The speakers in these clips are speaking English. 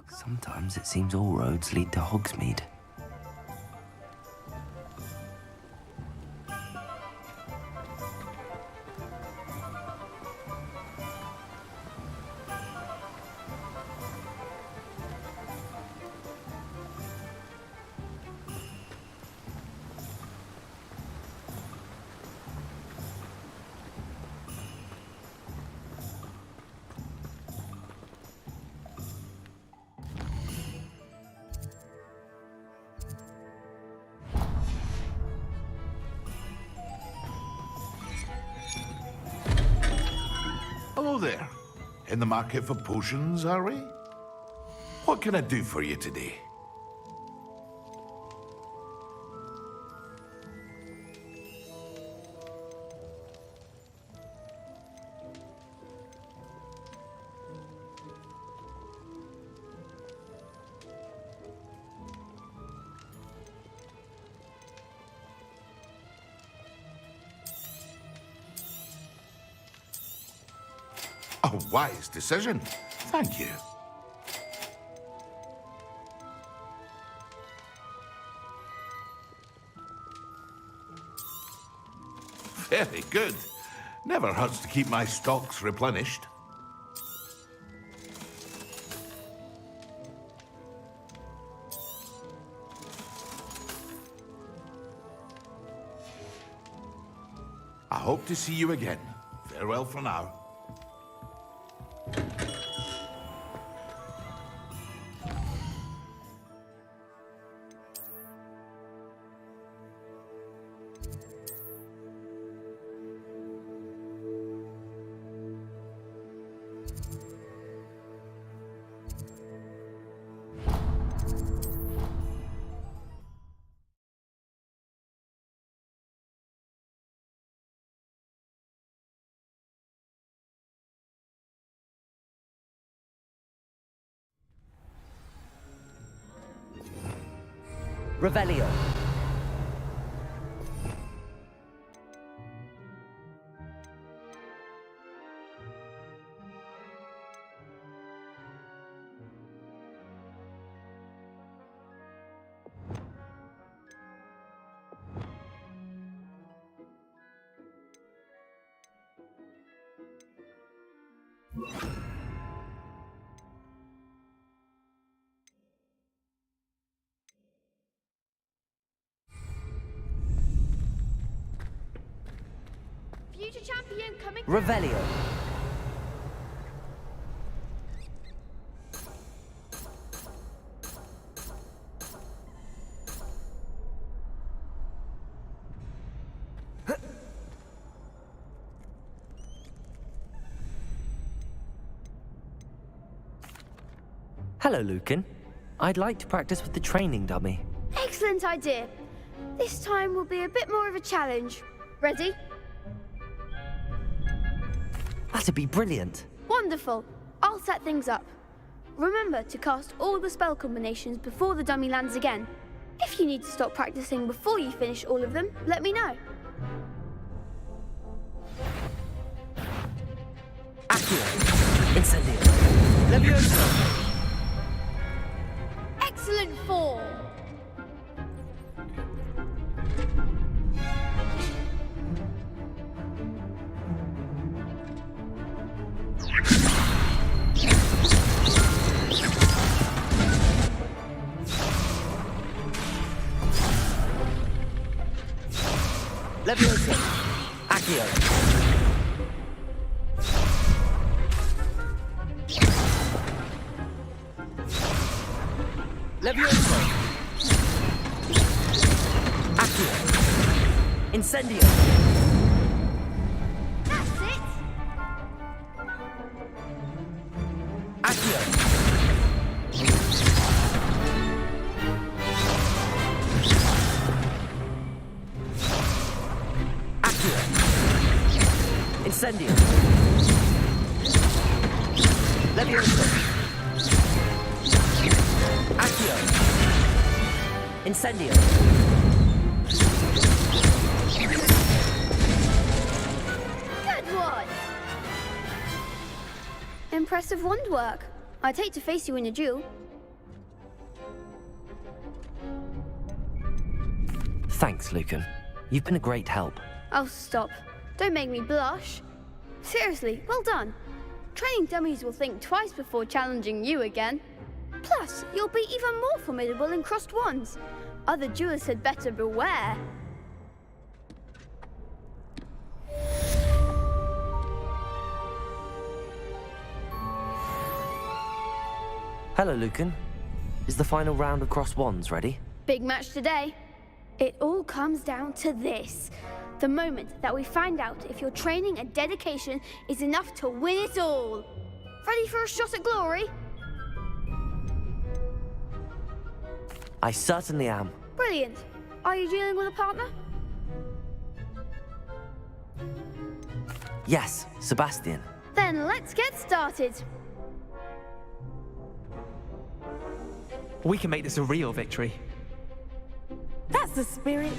Sometimes it seems all roads lead to Hogsmeade. Hello there. In the market for potions, are we? What can I do for you today? A wise decision. Thank you. Very good. Never hurts to keep my stocks replenished. I hope to see you again. Farewell for now. Revelio. Future champion coming. Revelio. Hello, Lucan. I'd like to practice with the training dummy. Excellent idea. This time will be a bit more of a challenge. Ready? That'd be brilliant. Wonderful. I'll set things up. Remember to cast all the spell combinations before the dummy lands again. If you need to stop practicing before you finish all of them, let me know. Accio. Incendio. Levioso. Excellent form. Levioso. Accio. Levioso. Accio. Incendio. That's it. Accio. Accio. Incendio. Levioso. Accio. Incendio. Good one. Impressive wand work. I'd hate to face you in a duel. Thanks, Lucan. You've been a great help. Oh, stop. Don't make me blush. Seriously, well done. Training dummies will think twice before challenging you again. Plus, you'll be even more formidable in crossed wands. Other duelists had better beware. Hello, Lucan. Is the final round of crossed wands ready? Big match today. It all comes down to this. The moment that we find out if your training and dedication is enough to win it all. Ready for a shot at glory? I certainly am. Brilliant. Are you dealing with a partner? Yes, Sebastian. Then let's get started. We can make this a real victory. That's the spirit.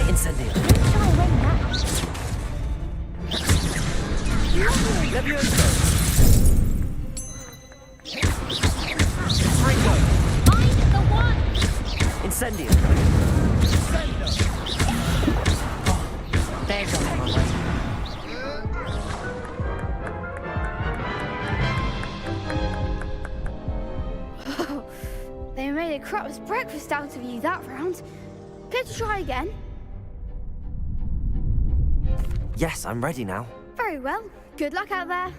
Incendio. Levioso. I'm the one! Incendio. There goes my way. They made a crap's breakfast out of you that round. Care to try again? Yes, I'm ready now. Very well. Good luck out there.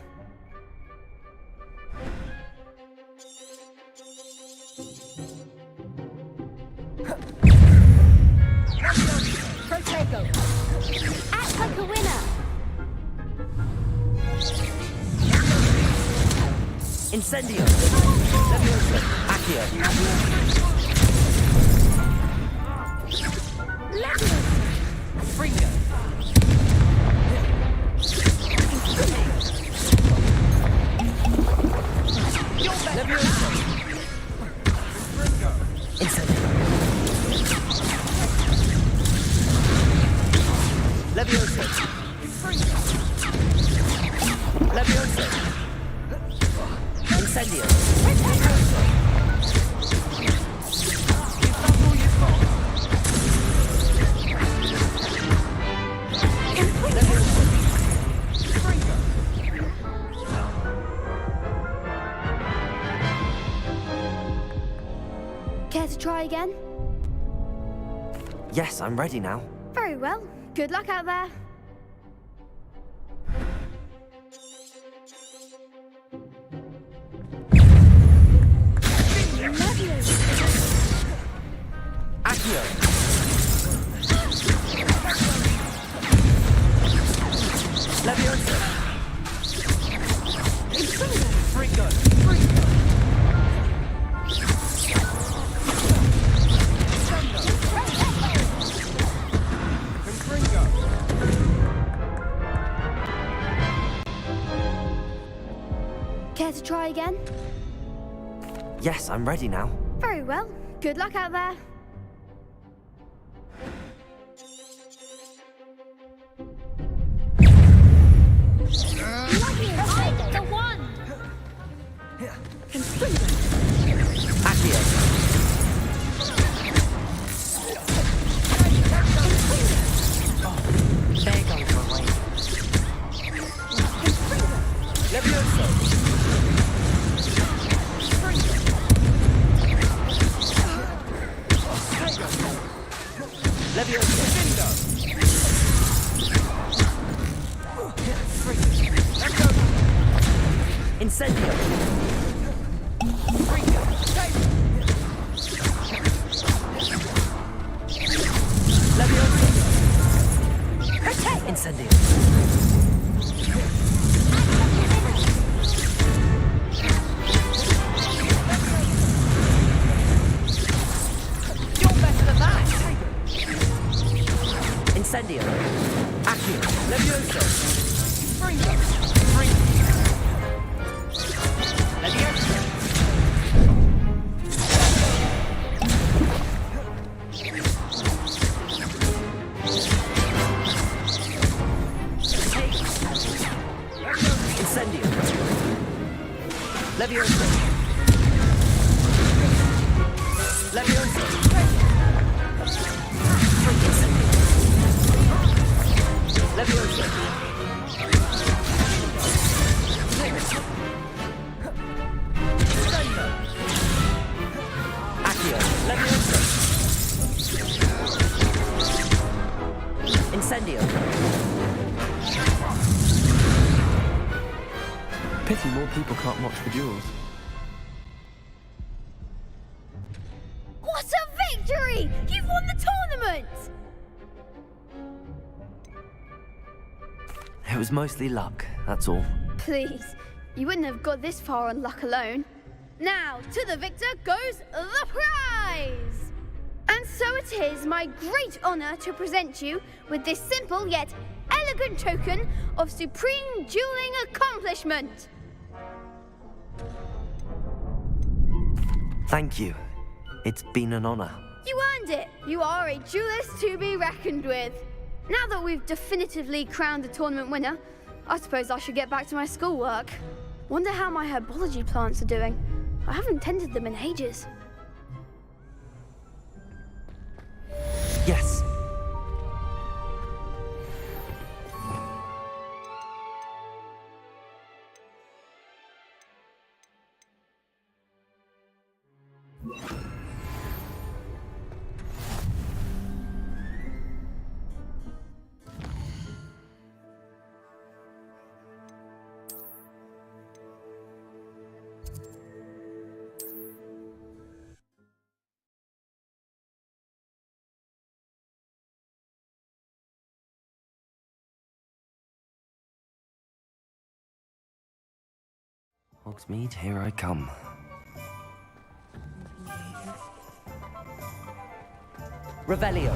Protego. Act like a winner. Incendio. Levioso. Accio. Fringo. Levioso. Incendio. Levioso. Levioso. Incendio. Care to try again? Yes, I'm ready now. Very well. Good luck out there. Accio. Levioso. Fringo. Care to try again? Yes, I'm ready now. Very well. Good luck out there. I'm the one! Accio. There goes my way. Levioso. Levioso. Incendio. Levioso. Incendio. You're better than that. Incendio. Accio. Levioso. Fringo. Levioso. Take. Incendio. Leviosa. Leviosa. Incendio. Leviosa. Accio. Leviosa. Incendio. Pity more people can't watch the duels. What a victory! You've won the tournament! It was mostly luck, that's all. Please, you wouldn't have got this far on luck alone. Now, to the victor goes the prize! And so it is my great honor to present you with this simple yet elegant token of supreme dueling accomplishment. Thank you. It's been an honor. You earned it. You are a duelist to be reckoned with. Now that we've definitively crowned the tournament winner, I suppose I should get back to my schoolwork. Wonder how my herbology plants are doing. I haven't tended them in ages. Yes. Hogsmeade, here I come. Revelio.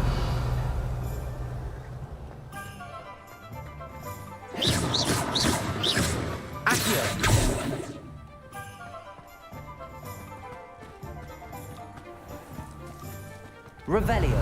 Accio. Revelio.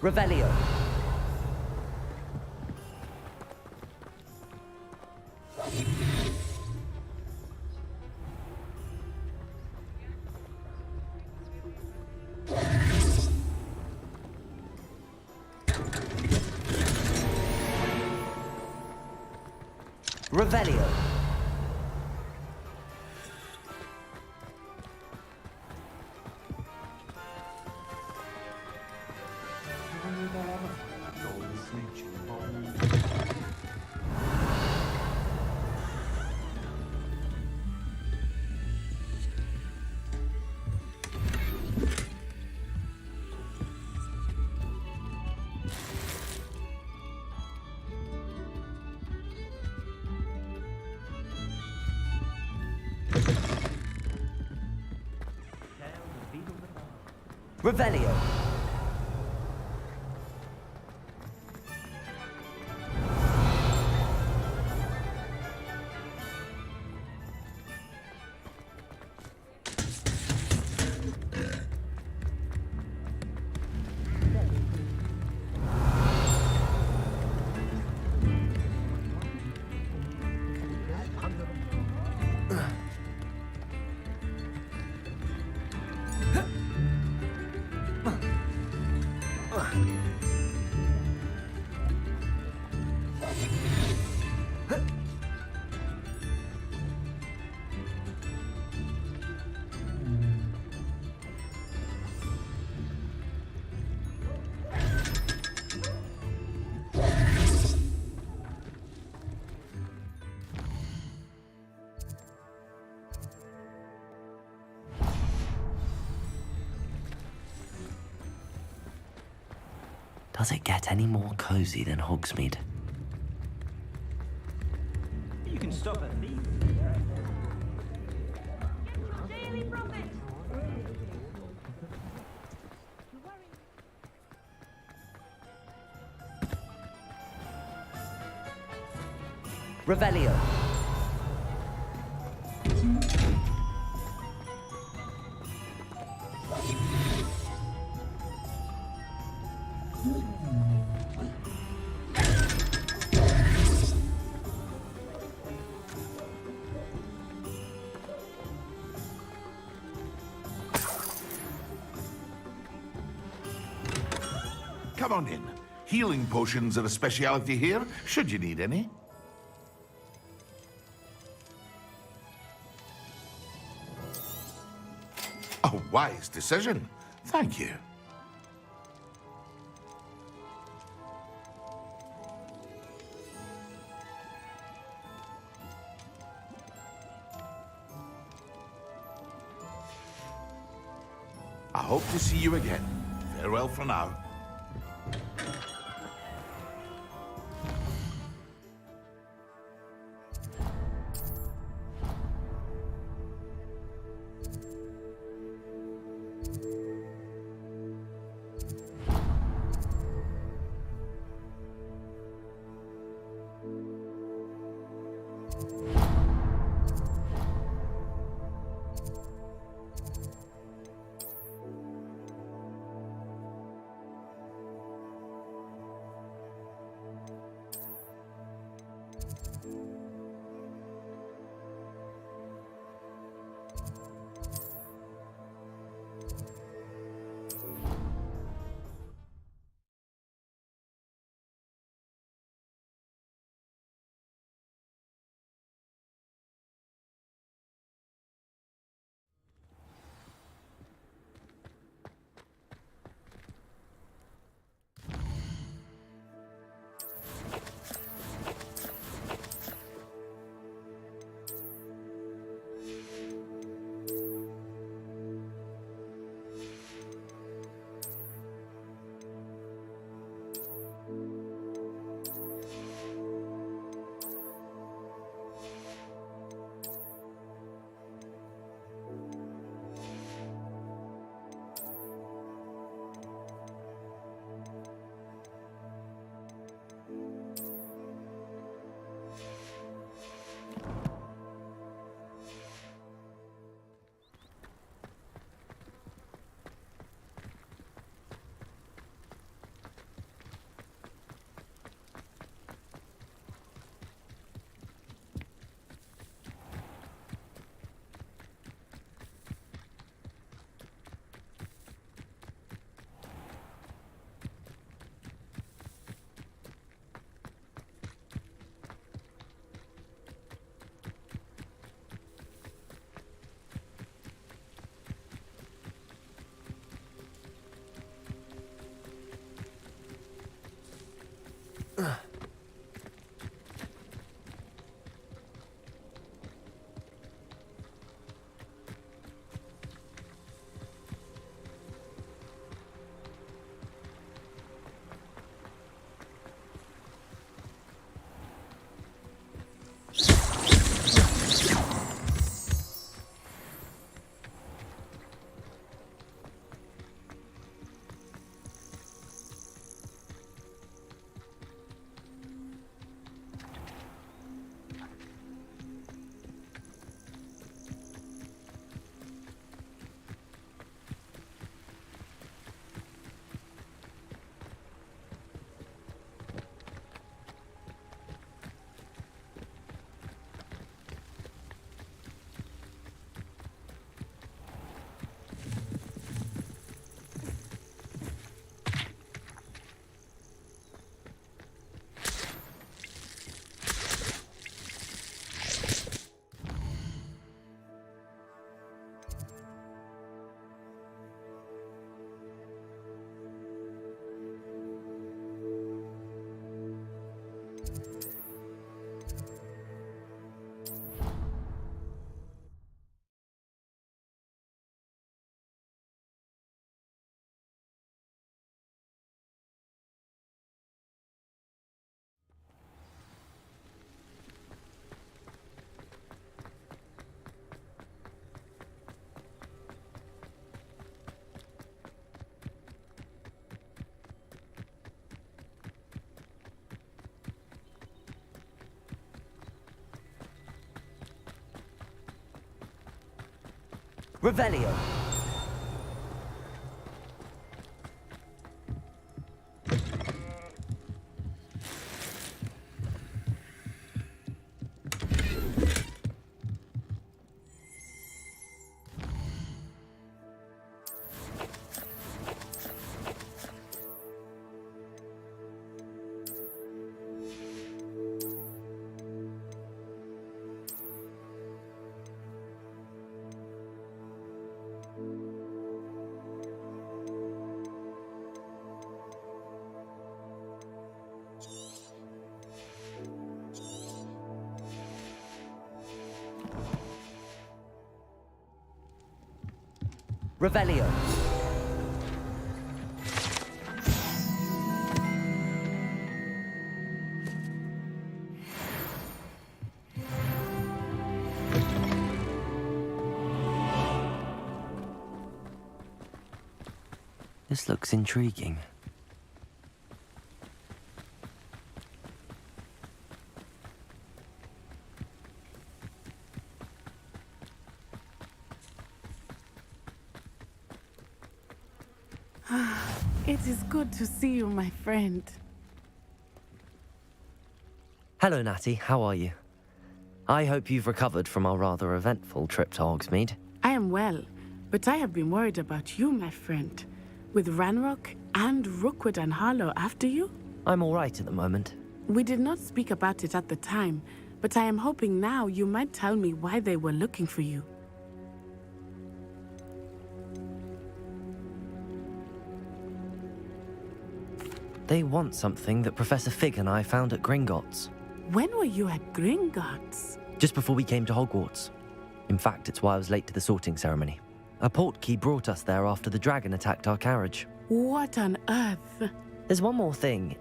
Revelio. Revelio. Revelio. Does it get any more cozy than Hogsmeade? You can stop at these. Revelio. Come on in. Healing potions are a speciality here, should you need any. A wise decision. Thank you. I hope to see you again. Farewell for now. Revelio. Revelio. This looks intriguing. It is good to see you, my friend. Hello, Natty. How are you? I hope you've recovered from our rather eventful trip to Hogsmeade. I am well, but I have been worried about you, my friend. With Ranrock and Rookwood and Harlow after you? I'm all right at the moment. We did not speak about it at the time, but I am hoping now you might tell me why they were looking for you. They want something that Professor Fig and I found at Gringotts. When were you at Gringotts? Just before we came to Hogwarts. In fact, it's why I was late to the sorting ceremony. A portkey brought us there after the dragon attacked our carriage. What on earth? There's one more thing.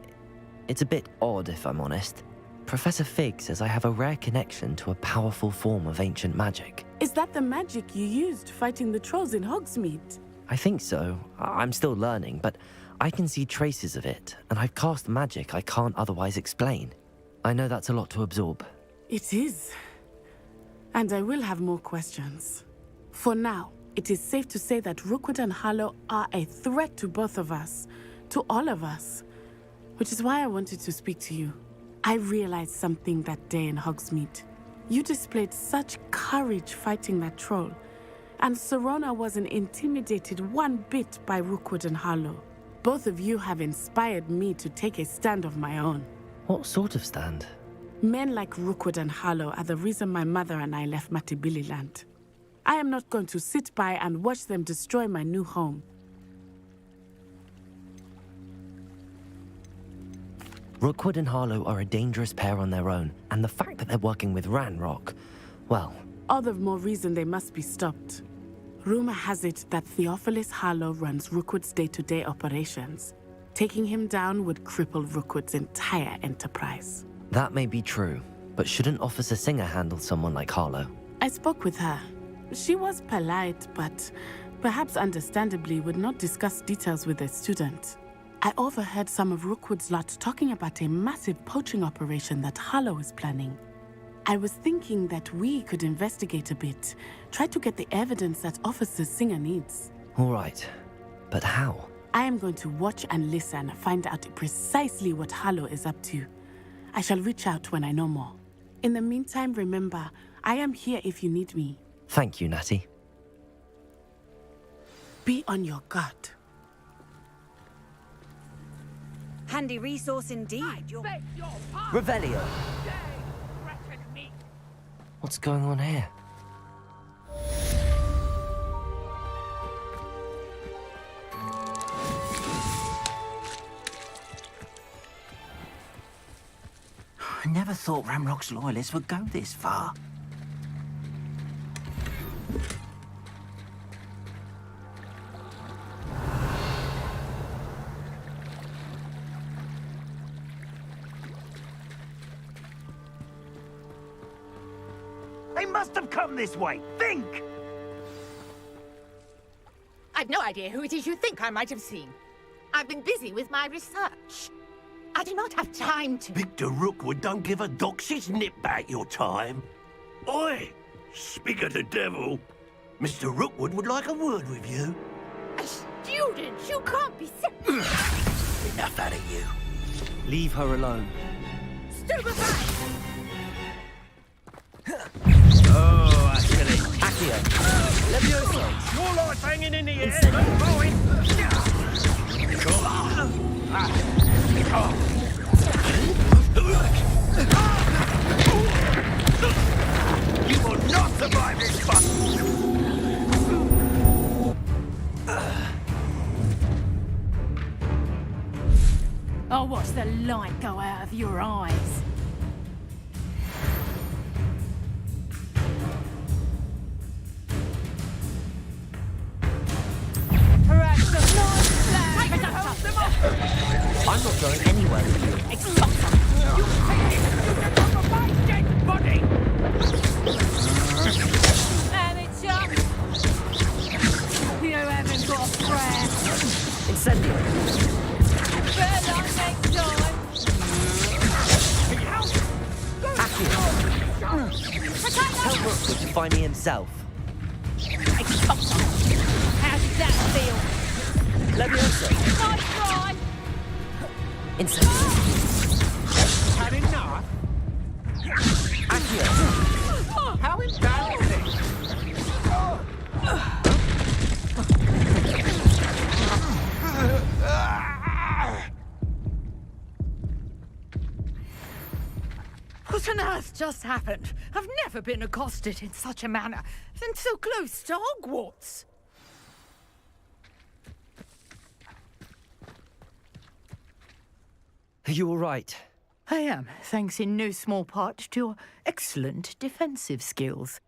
It's a bit odd, if I'm honest. Professor Fig says I have a rare connection to a powerful form of ancient magic. Is that the magic you used fighting the trolls in Hogsmeade? I think so. I'm still learning, but I can see traces of it, and I've cast magic I can't otherwise explain. I know that's a lot to absorb. It is. And I will have more questions. For now, it is safe to say that Rookwood and Harlow are a threat to both of us, to all of us, which is why I wanted to speak to you. I realized something that day in Hogsmeade. You displayed such courage fighting that troll, and Serona wasn't intimidated one bit by Rookwood and Harlow. Both of you have inspired me to take a stand of my own. What sort of stand? Men like Rookwood and Harlow are the reason my mother and I left Matabeleland. I am not going to sit by and watch them destroy my new home. Rookwood and Harlow are a dangerous pair on their own, and the fact that they're working with Ranrock, well... All the more reason they must be stopped. Rumor has it that Theophilus Harlow runs Rookwood's day-to-day operations. Taking him down would cripple Rookwood's entire enterprise. That may be true, but shouldn't Officer Singer handle someone like Harlow? I spoke with her. She was polite, but perhaps understandably would not discuss details with a student. I overheard some of Rookwood's lot talking about a massive poaching operation that Harlow is planning. I was thinking that we could investigate a bit, try to get the evidence that Officer Singer needs. All right, but how? I am going to watch and listen, find out precisely what Harlow is up to. I shall reach out when I know more. In the meantime, remember, I am here if you need me. Thank you, Natty. Be on your guard. Handy resource indeed. Revelio! What's going on here? I never thought Ramrock's loyalists would go this far. They must have come this way. Think! I've no idea who it is you think I might have seen. I've been busy with my research. I do not have time to... Victor Rookwood don't give a doxy's nip back your time. Oi! Speak of the devil. Mr. Rookwood would like a word with you. A student? You can't be Enough out of you. Leave her alone. Stupefy! Oh, actually. Accio! Levioso! Your life hanging in the air, not mine. You will not survive this fight! I'll watch the light go out of your eyes. Perhaps the I'm not going anywhere with you. amateur. You haven't got a prayer. Incendio! Better luck next time. Tell Rookwood to find me himself. How does that feel? Levioso! Nice try. Incendio! Had enough? Accio! How embarrassing! What on earth just happened? I've never been accosted in such a manner, and so close to Hogwarts. Are you all right? I am, thanks in no small part to your excellent defensive skills.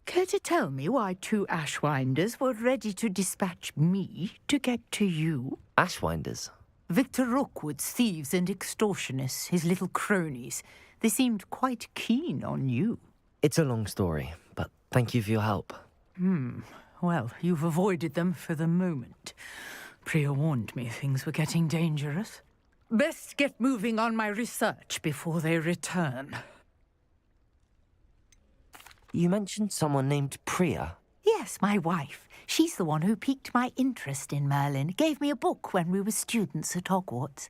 Care to tell me why 2 Ashwinders were ready to dispatch me to get to you? Ashwinders? Victor Rookwood's thieves and extortionists, his little cronies. They seemed quite keen on you. It's a long story, but thank you for your help. Well, you've avoided them for the moment. Priya warned me things were getting dangerous. Best get moving on my research before they return. You mentioned someone named Priya. Yes, my wife. She's the one who piqued my interest in Merlin. Gave me a book when we were students at Hogwarts.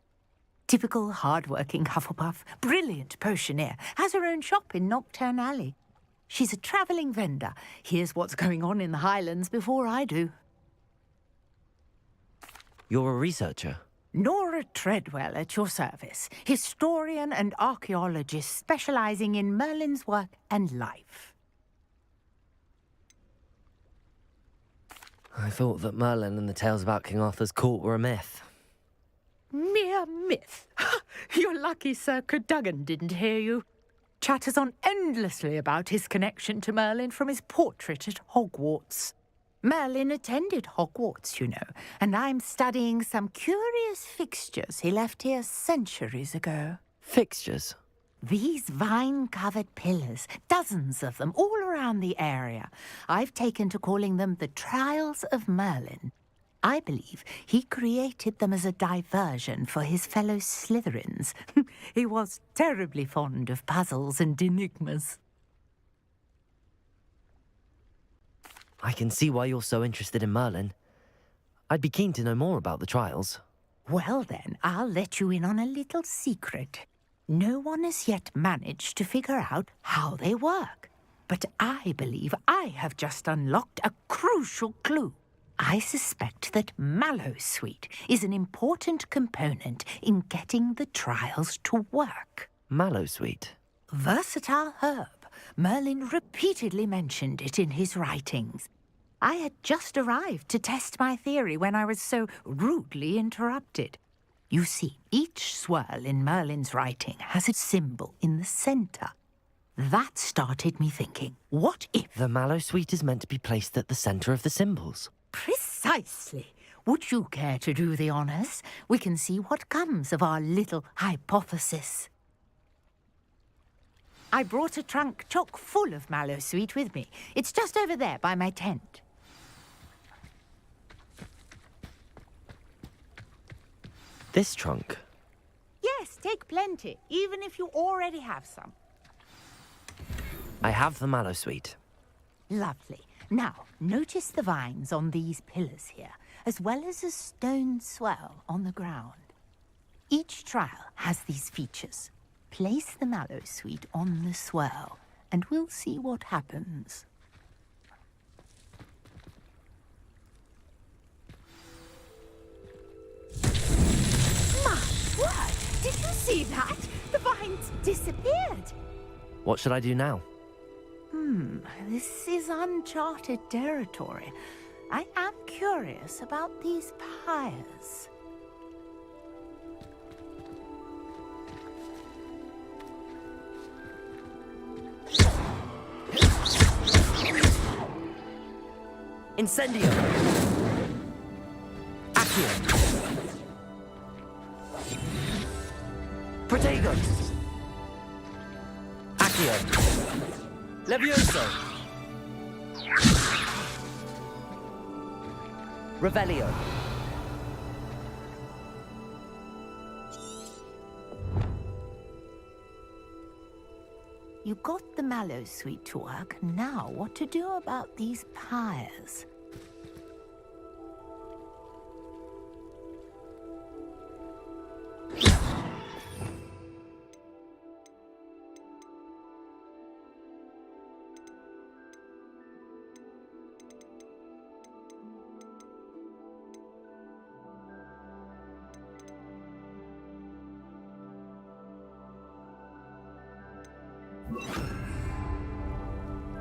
Typical hard-working Hufflepuff, brilliant potioneer, has her own shop in Knockturn Alley. She's a travelling vendor. Hears what's going on in the Highlands before I do. You're a researcher? Nora Treadwell at your service, historian and archaeologist specialising in Merlin's work and life. I thought that Merlin and the tales about King Arthur's court were a myth. Mere myth. You're lucky Sir Cadogan didn't hear you. Chatters on endlessly about his connection to Merlin from his portrait at Hogwarts. Merlin attended Hogwarts, you know, and I'm studying some curious fixtures he left here centuries ago. Fixtures? These vine-covered pillars, dozens of them, all around the area. I've taken to calling them the Trials of Merlin. I believe he created them as a diversion for his fellow Slytherins. He was terribly fond of puzzles and enigmas. I can see why you're so interested in Merlin. I'd be keen to know more about the trials. Well then, I'll let you in on a little secret. No one has yet managed to figure out how they work. But I believe I have just unlocked a crucial clue. I suspect that Mallowsweet is an important component in getting the trials to work. Mallowsweet? Versatile herb. Merlin repeatedly mentioned it in his writings. I had just arrived to test my theory when I was so rudely interrupted. You see, each swirl in Merlin's writing has a symbol in the centre. That started me thinking, what if... The Mallowsweet is meant to be placed at the centre of the symbols. Precisely. Would you care to do the honours? We can see what comes of our little hypothesis. I brought a trunk chock full of Mallowsweet with me. It's just over there by my tent. This trunk? Yes, take plenty, even if you already have some. I have the Mallowsweet. Lovely. Now, notice the vines on these pillars here, as well as a stone swell on the ground. Each trial has these features. Place the mallow sweet on the swirl, and we'll see what happens. My word! Did you see that? The vines disappeared. What should I do now? This is uncharted territory. I am curious about these pyres. Incendio! Accio! Protego! Accio! Levioso! Revelio! You got the mallow sweet to work. Now, what to do about these pyres?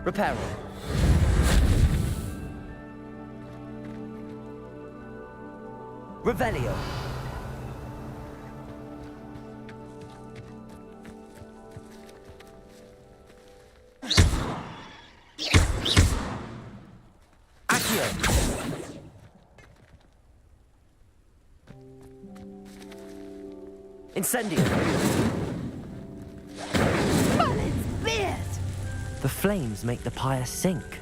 Reparo. Revelio. Accio. Incendio. The flames make the pyre sink.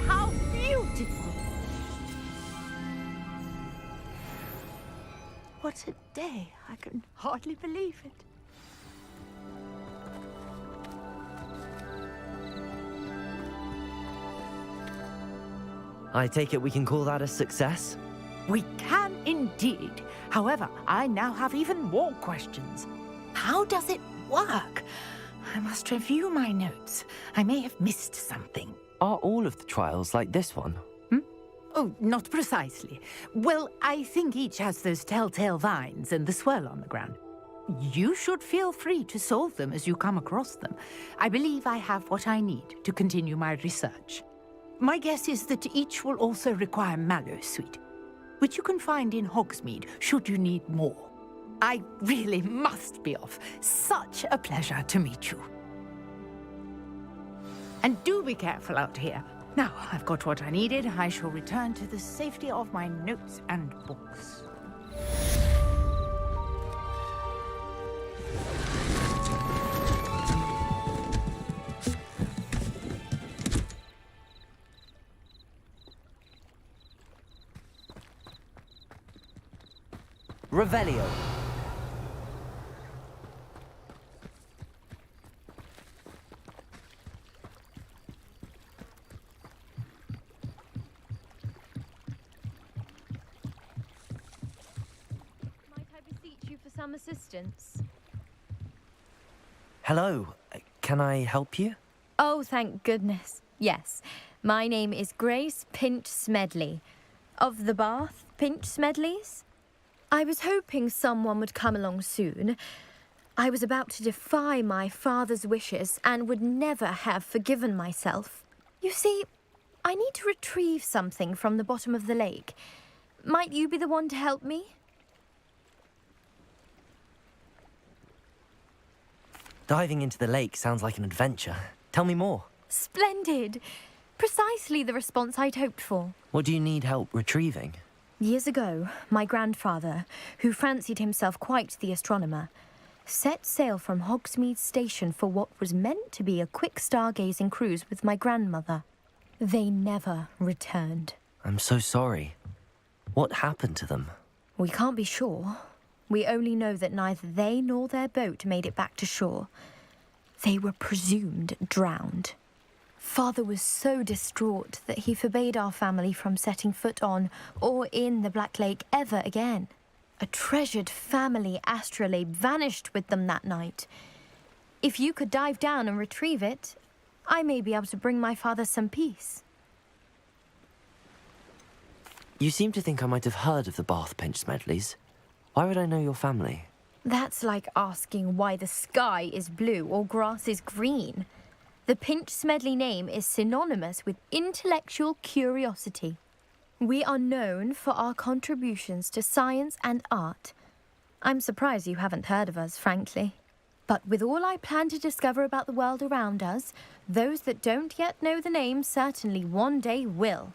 How beautiful! What a day. I can hardly believe it. I take it we can call that a success? We can indeed. However, I now have even more questions. How does it work? I must review my notes. I may have missed something. Are all of the trials like this one? Oh, not precisely. Well, I think each has those telltale vines and the swirl on the ground. You should feel free to solve them as you come across them. I believe I have what I need to continue my research. My guess is that each will also require mallowsweet, which you can find in Hogsmeade should you need more. I really must be off. Such a pleasure to meet you. And do be careful out here. Now, I've got what I needed. I shall return to the safety of my notes and books. Revelio. Some assistance. Hello. Can I help you? Oh, thank goodness. Yes. My name is Grace Pinch Smedley. Of the Bath Pinch Smedleys? I was hoping someone would come along soon. I was about to defy my father's wishes and would never have forgiven myself. You see, I need to retrieve something from the bottom of the lake. Might you be the one to help me? Diving into the lake sounds like an adventure. Tell me more. Splendid! Precisely the response I'd hoped for. What do you need help retrieving? Years ago, my grandfather, who fancied himself quite the astronomer, set sail from Hogsmeade Station for what was meant to be a quick stargazing cruise with my grandmother. They never returned. I'm so sorry. What happened to them? We can't be sure. We only know that neither they nor their boat made it back to shore. They were presumed drowned. Father was so distraught that he forbade our family from setting foot on or in the Black Lake ever again. A treasured family astrolabe vanished with them that night. If you could dive down and retrieve it, I may be able to bring my father some peace. You seem to think I might have heard of the Bath Pinch Smedleys. Why would I know your family? That's like asking why the sky is blue or grass is green. The Pinch Smedley name is synonymous with intellectual curiosity. We are known for our contributions to science and art. I'm surprised you haven't heard of us, frankly. But with all I plan to discover about the world around us, those that don't yet know the name certainly one day will.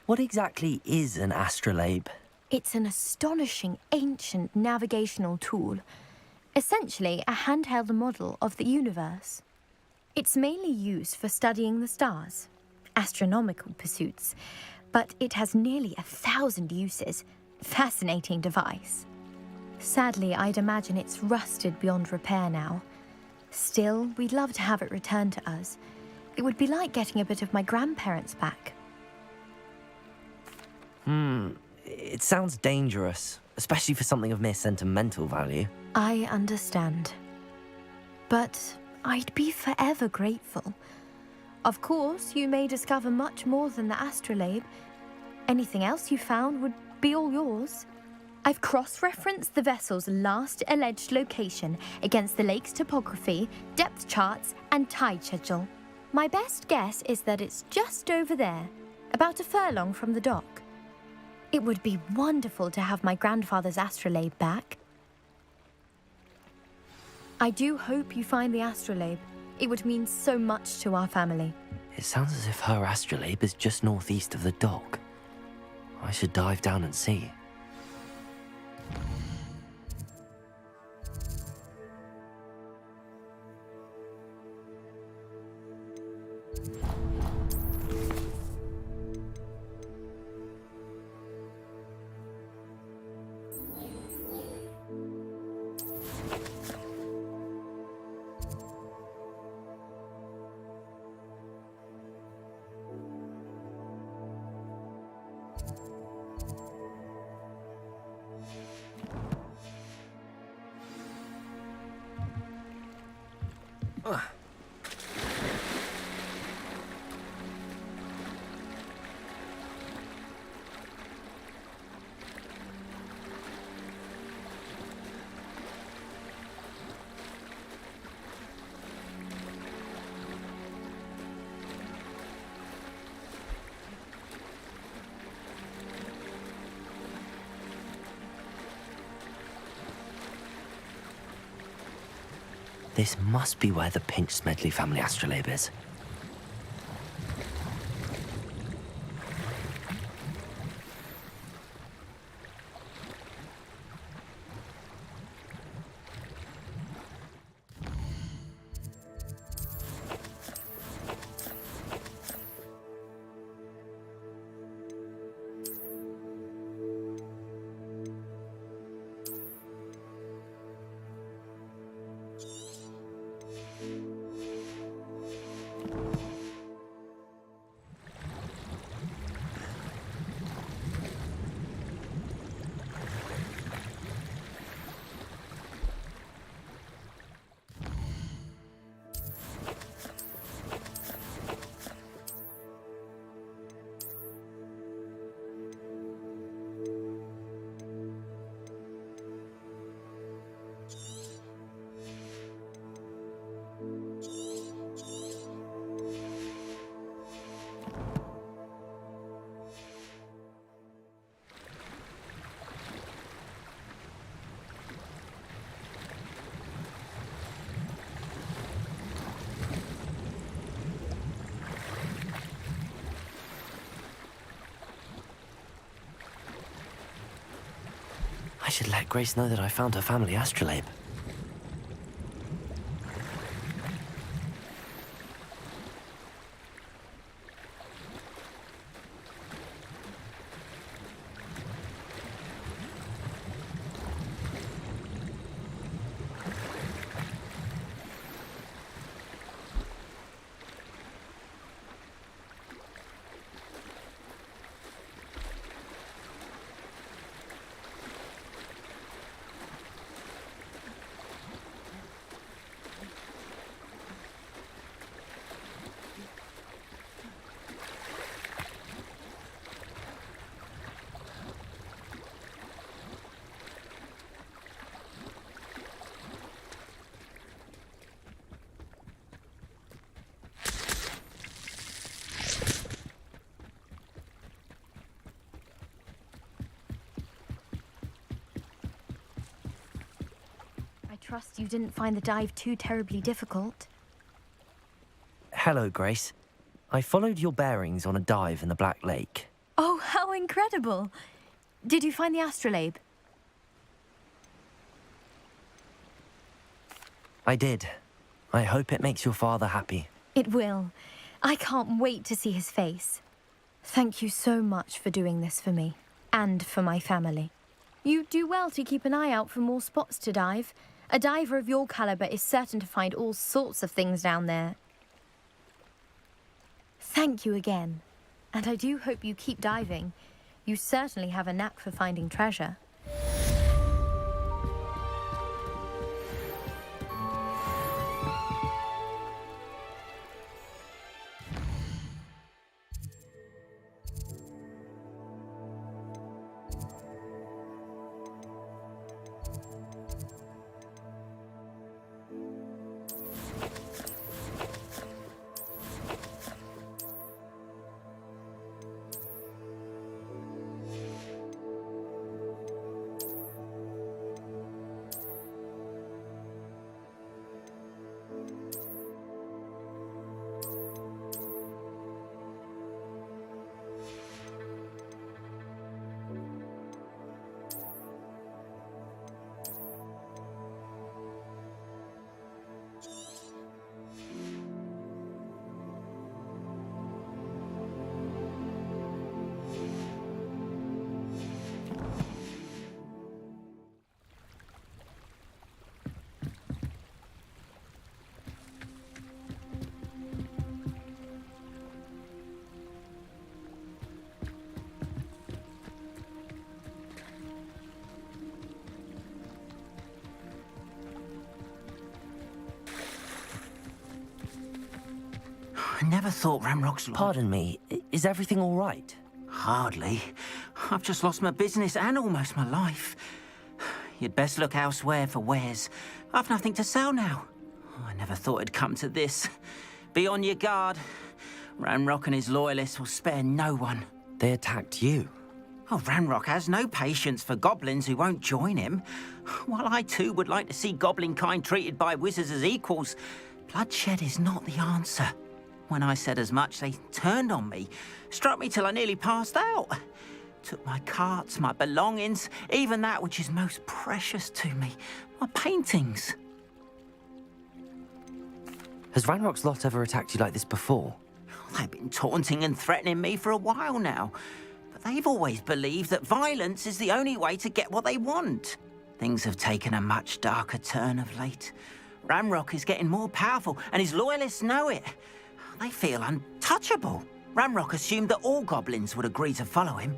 What exactly is an astrolabe? It's an astonishing ancient navigational tool. Essentially a handheld model of the universe. It's mainly used for studying the stars, astronomical pursuits, but it has nearly 1,000 uses. Fascinating device. Sadly, I'd imagine it's rusted beyond repair now. Still, we'd love to have it returned to us. It would be like getting a bit of my grandparents back. It sounds dangerous, especially for something of mere sentimental value. I understand. But I'd be forever grateful. Of course, you may discover much more than the astrolabe. Anything else you found would be all yours. I've cross-referenced the vessel's last alleged location against the lake's topography, depth charts, and tide schedule. My best guess is that it's just over there, about a furlong from the dock. It would be wonderful to have my grandfather's astrolabe back. I do hope you find the astrolabe. It would mean so much to our family. It sounds as if her astrolabe is just northeast of the dock. I should dive down and see. This must be where the Pinch Smedley family astrolabe is. I should let Grace know that I found her family astrolabe. I trust you didn't find the dive too terribly difficult. Hello, Grace. I followed your bearings on a dive in the Black Lake. Oh, how incredible! Did you find the astrolabe? I did. I hope it makes your father happy. It will. I can't wait to see his face. Thank you so much for doing this for me, and for my family. You do well to keep an eye out for more spots to dive. A diver of your caliber is certain to find all sorts of things down there. Thank you again. And I do hope you keep diving. You certainly have a knack for finding treasure. I never thought Ramrock's... Pardon me, is everything all right? Hardly. I've just lost my business and almost my life. You'd best look elsewhere for wares. I've nothing to sell now. I never thought it'd come to this. Be on your guard. Ramrock and his loyalists will spare no one. They attacked you. Oh, Ramrock has no patience for goblins who won't join him. While I too would like to see goblin kind treated by wizards as equals, bloodshed is not the answer. When I said as much, they turned on me, struck me till I nearly passed out. Took my carts, my belongings, even that which is most precious to me, my paintings. Has Ranrock's lot ever attacked you like this before? They've been taunting and threatening me for a while now. But they've always believed that violence is the only way to get what they want. Things have taken a much darker turn of late. Ramrock is getting more powerful, and his loyalists know it. They feel untouchable. Ramrock assumed that all goblins would agree to follow him,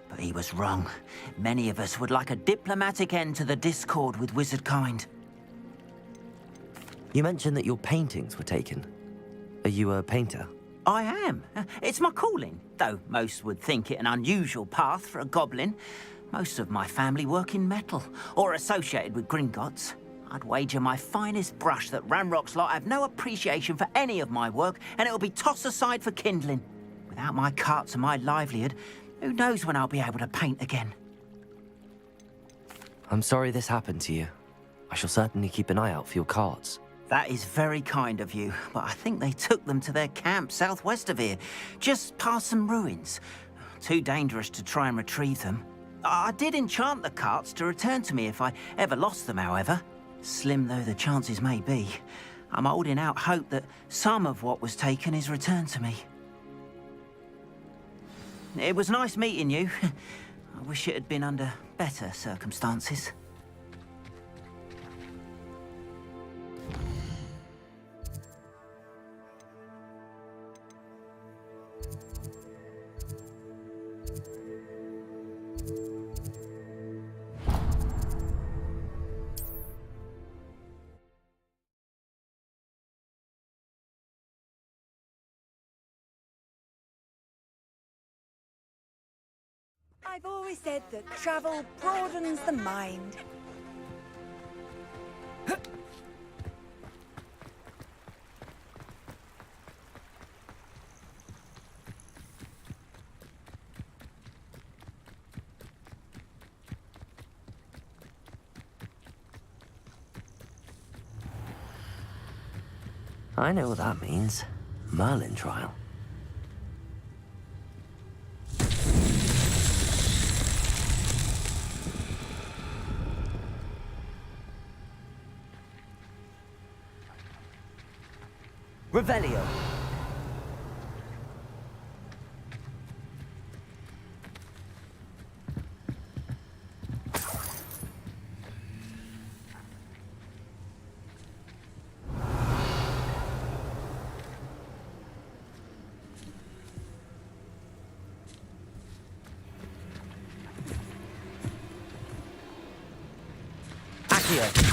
but he was wrong. Many of us would like a diplomatic end to the discord with wizard kind. You mentioned that your paintings were taken. Are you a painter? I am. It's my calling, though most would think it an unusual path for a goblin. Most of my family work in metal, or associated with Gringotts. I'd wager my finest brush that Ramrock's lot have no appreciation for any of my work, and it'll be tossed aside for kindling. Without my carts and my livelihood, who knows when I'll be able to paint again. I'm sorry this happened to you. I shall certainly keep an eye out for your carts. That is very kind of you, but I think they took them to their camp southwest of here, just past some ruins. Too dangerous to try and retrieve them. I did enchant the carts to return to me if I ever lost them, however. Slim though the chances may be, I'm holding out hope that some of what was taken is returned to me. It was nice meeting you. I wish it had been under better circumstances. I've always said that travel broadens the mind. I know what that means. Merlin trial. Revelio. Accio.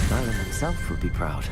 Merlin himself would be proud.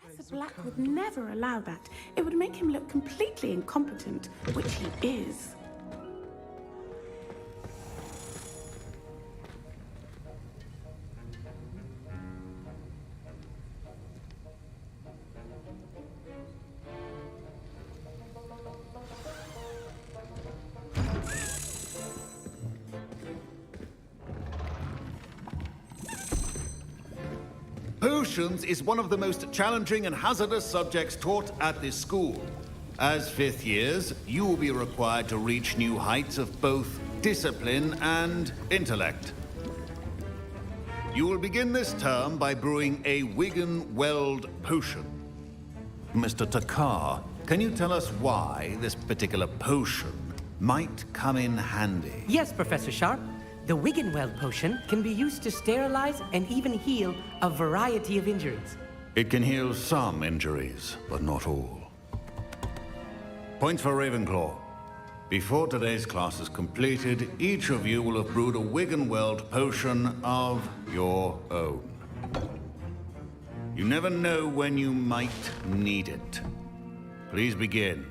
Professor Black would never allow that. It would make him look completely incompetent, which he is. Potions is one of the most challenging and hazardous subjects taught at this school. As fifth years, you will be required to reach new heights of both discipline and intellect. You will begin this term by brewing a Wigan-Weld potion. Mr. Takar, can you tell us why this particular potion might come in handy? Yes, Professor Sharp. The Wigan-Weld potion can be used to sterilize and even heal a variety of injuries. It can heal some injuries, but not all. Points for Ravenclaw. Before today's class is completed, each of you will have brewed a Wigan-Weld potion of your own. You never know when you might need it. Please begin.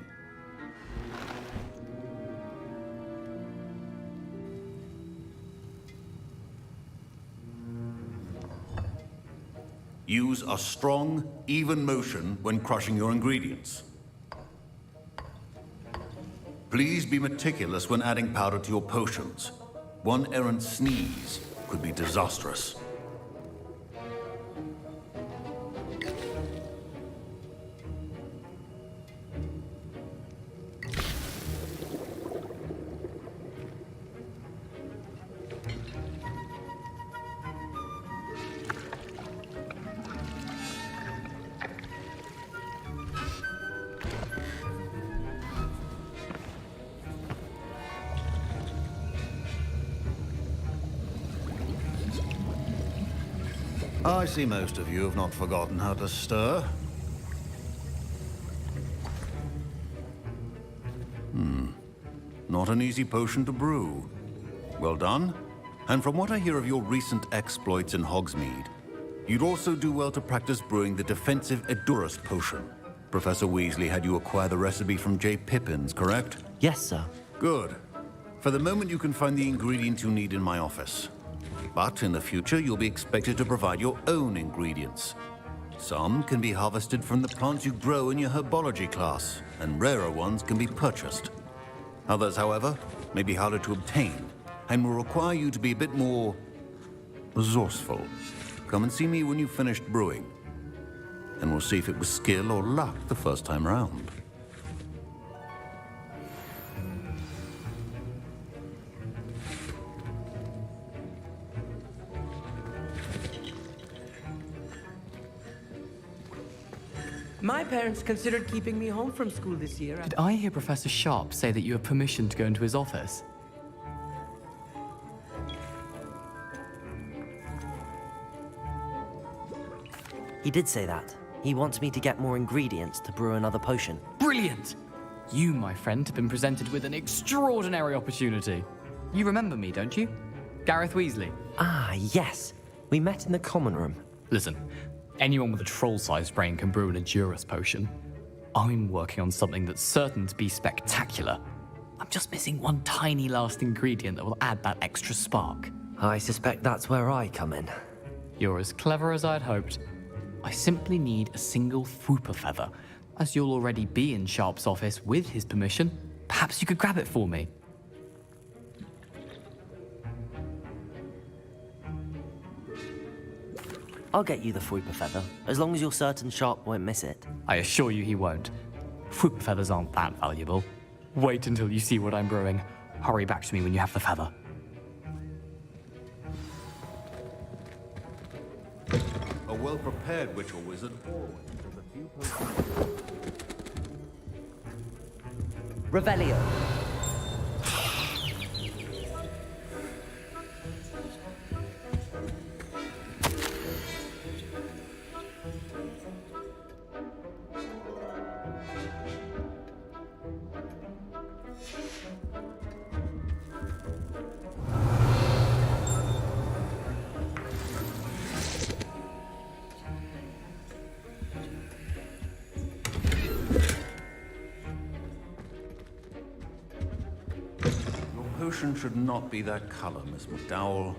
Use a strong, even motion when crushing your ingredients. Please be meticulous when adding powder to your potions. One errant sneeze could be disastrous. I see most of you have not forgotten how to stir. Not an easy potion to brew. Well done. And from what I hear of your recent exploits in Hogsmeade, you'd also do well to practice brewing the defensive Edurus potion. Professor Weasley had you acquire the recipe from J. Pippins, correct? Yes, sir. Good. For the moment, you can find the ingredients you need in my office. But in the future, you'll be expected to provide your own ingredients. Some can be harvested from the plants you grow in your herbology class, and rarer ones can be purchased. Others, however, may be harder to obtain, and will require you to be a bit more resourceful. Come and see me when you've finished brewing, and we'll see if it was skill or luck the first time round. My parents considered keeping me home from school this year. Did I hear Professor Sharp say that you have permission to go into his office? He did say that. He wants me to get more ingredients to brew another potion. Brilliant! You, my friend, have been presented with an extraordinary opportunity. You remember me, don't you? Gareth Weasley. Ah, yes. We met in the common room. Listen, anyone with a troll-sized brain can brew an Edurus potion. I'm working on something that's certain to be spectacular. I'm just missing one tiny last ingredient that will add that extra spark. I suspect that's where I come in. You're as clever as I'd hoped. I simply need a single Fwooper feather. As you'll already be in Sharp's office with his permission, perhaps you could grab it for me. I'll get you the Fwooper feather, as long as you're certain Sharp won't miss it. I assure you he won't. Fwooper feathers aren't that valuable. Wait until you see what I'm brewing. Hurry back to me when you have the feather. A well-prepared witch or wizard always has a few potions. Revelio. Your potion should not be that color, Miss McDowell.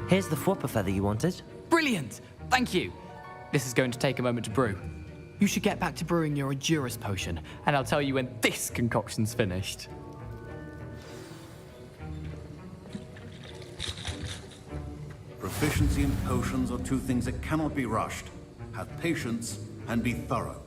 Here's the Fwooper feather you wanted. Brilliant! Thank you! This is going to take a moment to brew. You should get back to brewing your Edurus potion, and I'll tell you when this concoction's finished. Proficiency and potions are two things that cannot be rushed. Have patience and be thorough.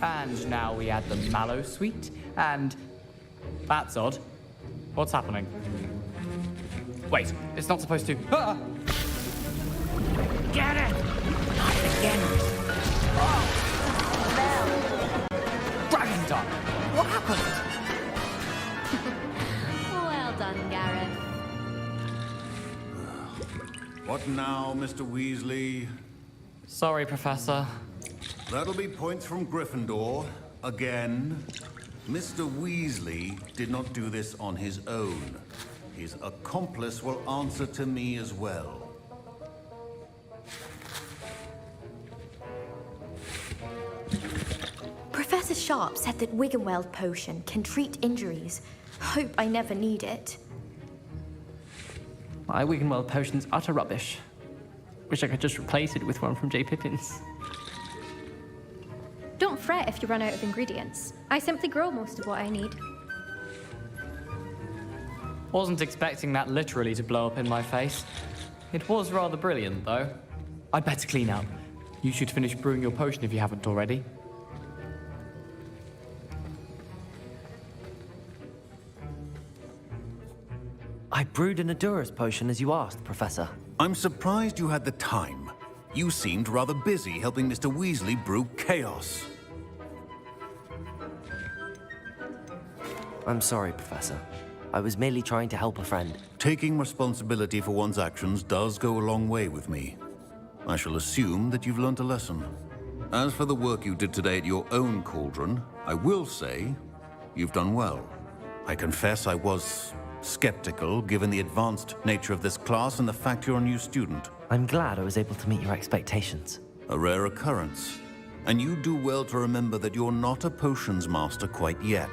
And now we add the mallow sweet, and that's odd. What's happening? Wait, it's not supposed to. Ah! Get it! Not again. Dragon time! What happened? Well done, Gareth. What now, Mr. Weasley? Sorry, Professor. That'll be points from Gryffindor. Again. Mr. Weasley did not do this on his own. His accomplice will answer to me as well. Professor Sharp said that Wiggenweld potion can treat injuries. Hope I never need it. My Wiggenweld potion's utter rubbish. Wish I could just replace it with one from J. Pippin's. Don't fret if you run out of ingredients. I simply grow most of what I need. Wasn't expecting that literally to blow up in my face. It was rather brilliant, though. I'd better clean up. You should finish brewing your potion if you haven't already. I brewed an Adurus potion as you asked, Professor. I'm surprised you had the time. You seemed rather busy helping Mr. Weasley brew chaos. I'm sorry, Professor. I was merely trying to help a friend. Taking responsibility for one's actions does go a long way with me. I shall assume that you've learnt a lesson. As for the work you did today at your own cauldron, I will say you've done well. I confess I was skeptical given the advanced nature of this class and the fact you're a new student. I'm glad I was able to meet your expectations. A rare occurrence. And you do well to remember that you're not a potions master quite yet.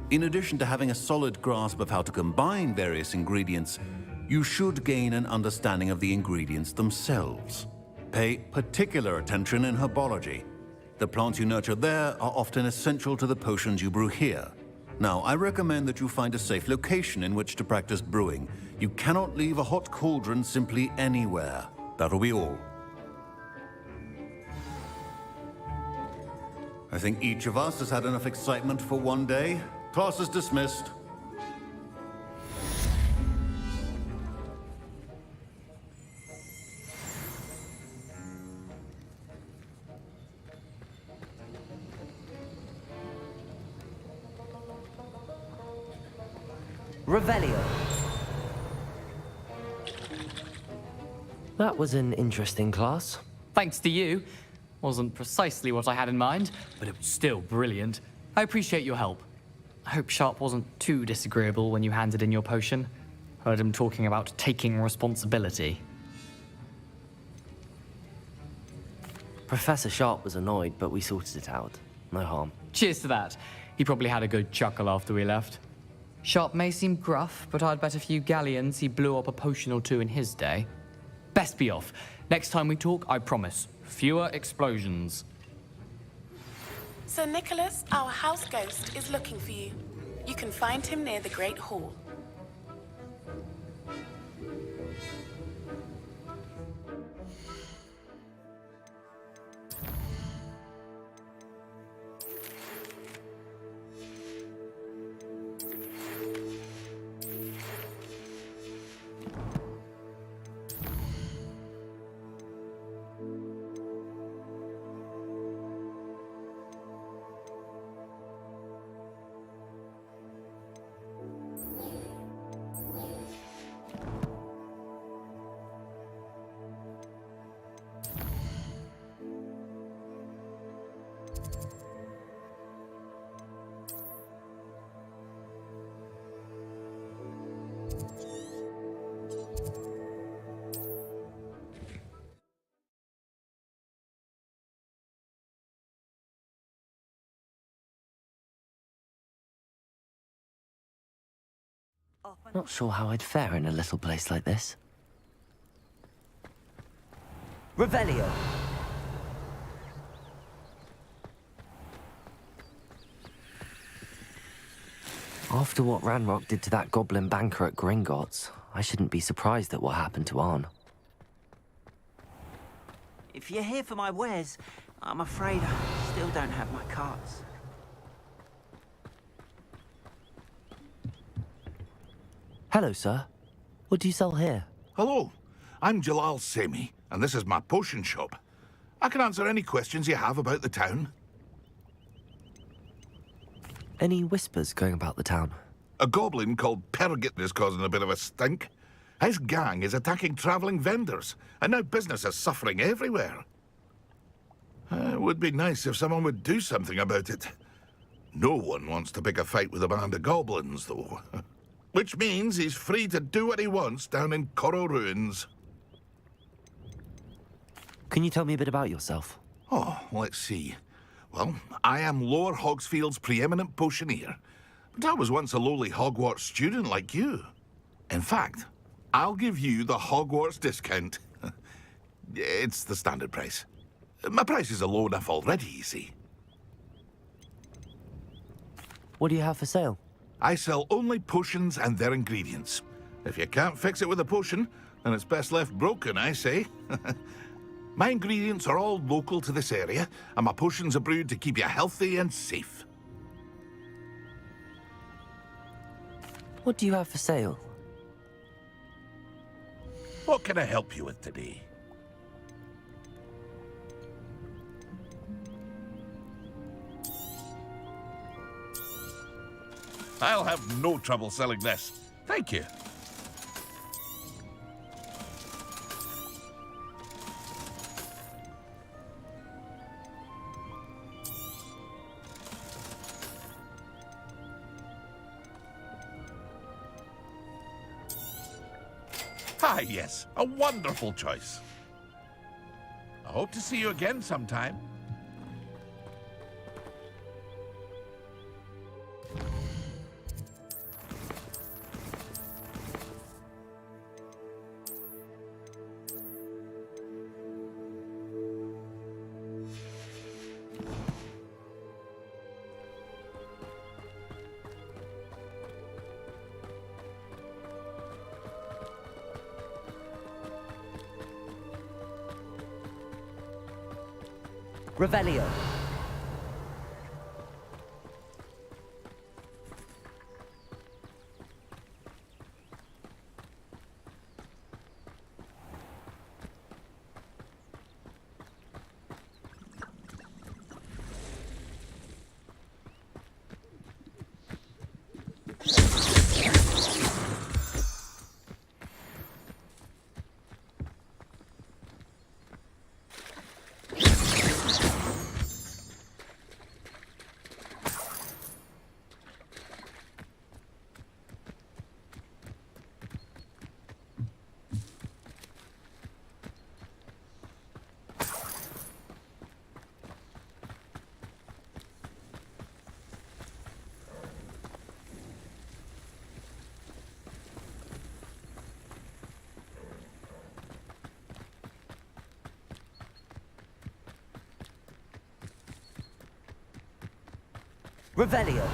In addition to having a solid grasp of how to combine various ingredients, you should gain an understanding of the ingredients themselves. Pay particular attention in herbology. The plants you nurture there are often essential to the potions you brew here. Now, I recommend that you find a safe location in which to practice brewing. You cannot leave a hot cauldron simply anywhere. That'll be all. I think each of us has had enough excitement for one day. Class is dismissed. Revelio. That was an interesting class. Thanks to you. Wasn't precisely what I had in mind, but it was still brilliant. I appreciate your help. I hope Sharp wasn't too disagreeable when you handed in your potion. Heard him talking about taking responsibility. Professor Sharp was annoyed, but we sorted it out. No harm. Cheers to that. He probably had a good chuckle after we left. Sharp may seem gruff, but I'd bet a few galleons he blew up a potion or two in his day. Best be off. Next time we talk, I promise, fewer explosions. Sir Nicholas, our house ghost, is looking for you. You can find him near the Great Hall. Not sure how I'd fare in a little place like this. Revelio. After what Ranrock did to that goblin banker at Gringotts, I shouldn't be surprised at what happened to Arn. If you're here for my wares, I'm afraid I still don't have my carts. Hello, sir. What do you sell here? Hello, I'm Jalal Semi, and this is my potion shop. I can answer any questions you have about the town. Any whispers going about the town? A goblin called Pergit is causing a bit of a stink. His gang is attacking travelling vendors, and now business is suffering everywhere. It would be nice if someone would do something about it. No one wants to pick a fight with a band of goblins, though. Which means he's free to do what he wants down in Coral Ruins. Can you tell me a bit about yourself? Oh, let's see. Well, I am Lower Hogsfield's preeminent potioneer, but I was once a lowly Hogwarts student like you. In fact, I'll give you the Hogwarts discount. It's the standard price. My prices are low enough already, you see. What do you have for sale? I sell only potions and their ingredients. If you can't fix it with a potion, then it's best left broken, I say. My ingredients are all local to this area, and my potions are brewed to keep you healthy and safe. What do you have for sale? What can I help you with today? I'll have no trouble selling this. Thank you. Ah, yes, a wonderful choice. I hope to see you again sometime. Revelio. Revelio.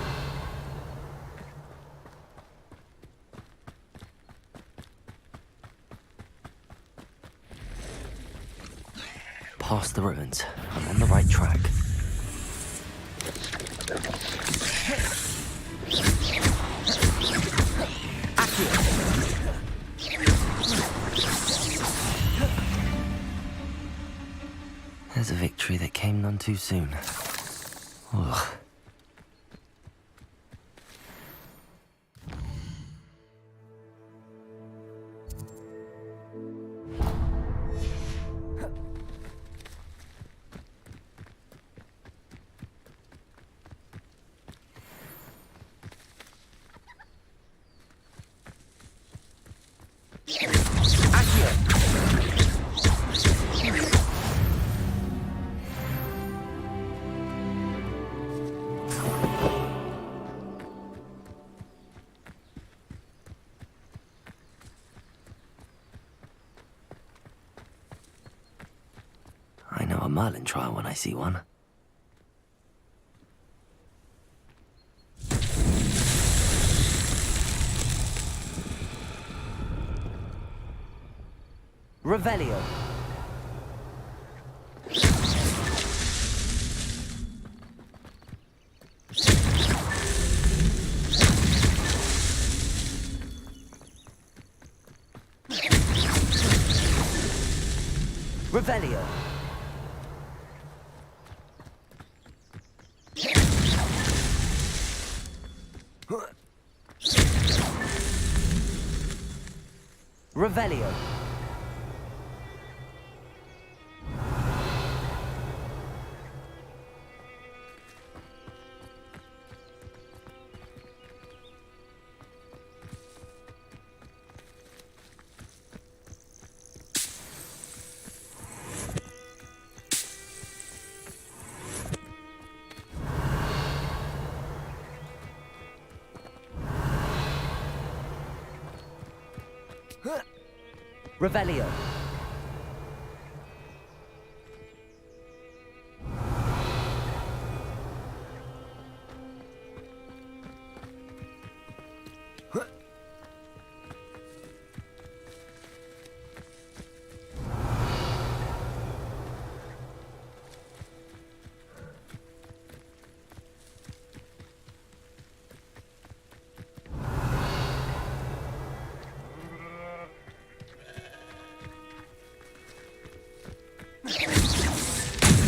Past the ruins. I'm on the right track. There's a victory that came none too soon. Ugh. Merlin trial when I see one. Revelio. Revelio. Revelio. Revelio.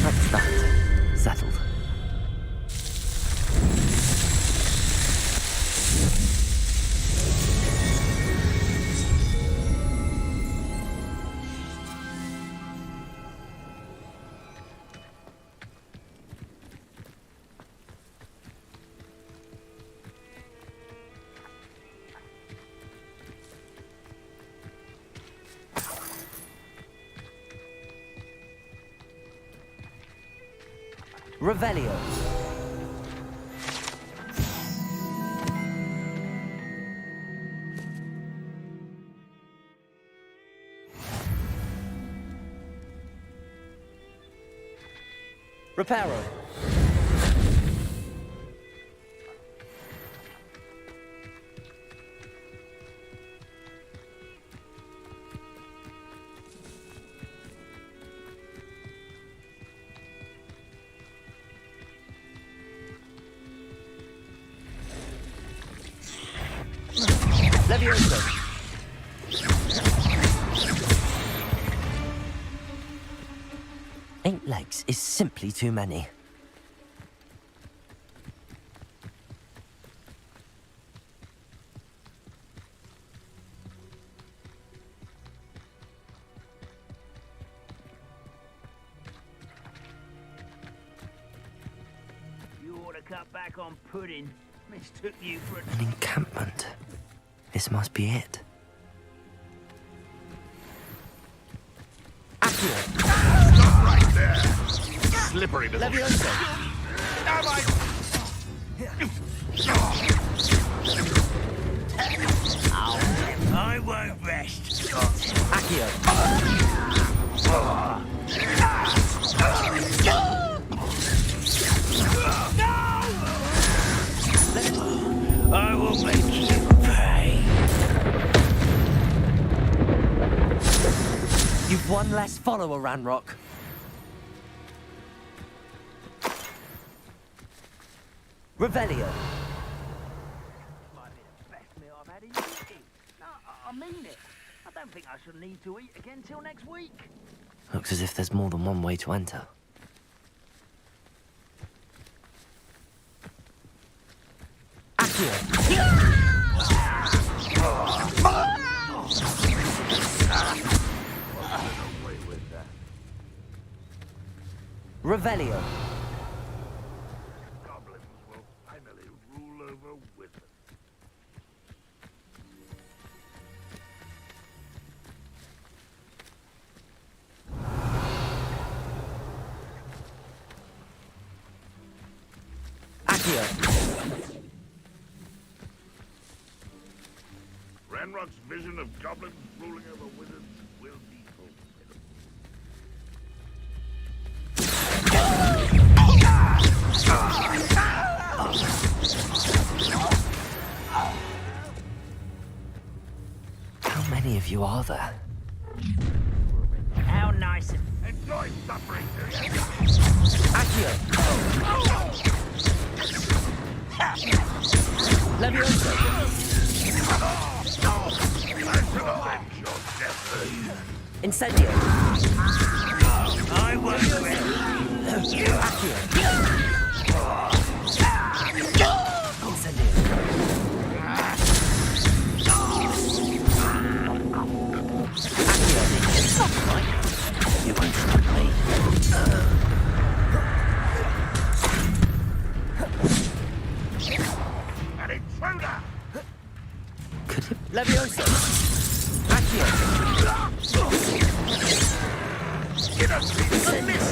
That's that. Settled. Revelio. Reparo. Levioso. Eight legs is simply too many. You ought to cut back on pudding. Mistook you for An encampment. This must be it. Stop right there! Slippery little... Levioso. I won't rest. Accio. I will make you pay. You've one less follower, Ranrock. Revelio. Might be the best meal I've had in years. No, I mean it. I don't think I shall need to eat again till next week. Looks as if there's more than one way to enter. Revelio. Goblins will finally rule over wizards. Ranrock's vision of goblins ruling over wizards will be fulfilled. How many of you are there? How nice of Enjoy suffering, do you? Accio! Levioso! Incendio! I won't win. Accio! Incendio! Accio! You won't stop me. An intruder! Could it... Levioso! Accio! You don't see the miss!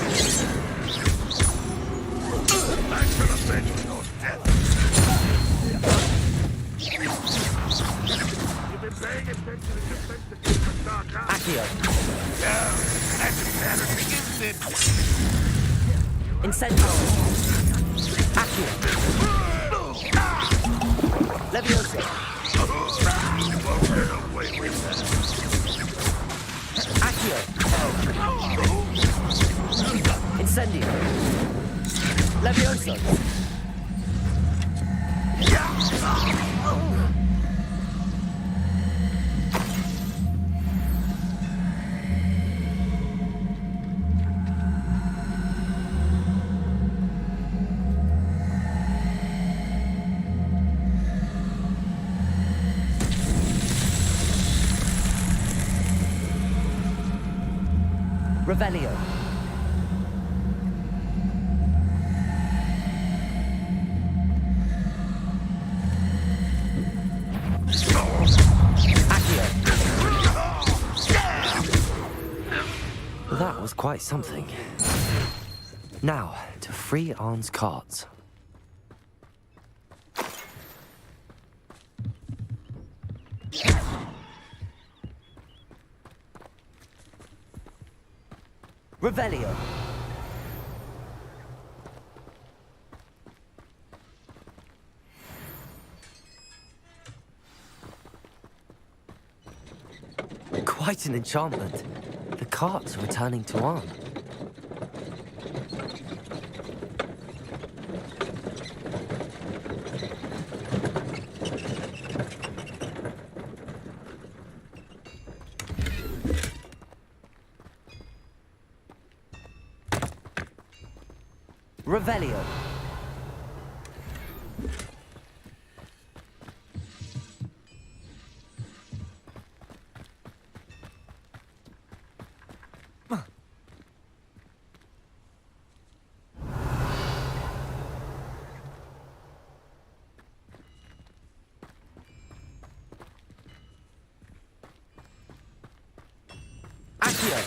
I should have been your death. You've been paying attention to the different dark arts. Accio! Yeah, that's embarrassing, isn't it? Incendio! Accio! Levioso! You won't get away with that. Accio! Incendio! Levioso! Revelio. Accio. That was quite something. Now, to free Arn's carts. Revelio. Quite an enchantment. The carts are returning to Arn. Revelio. Accio.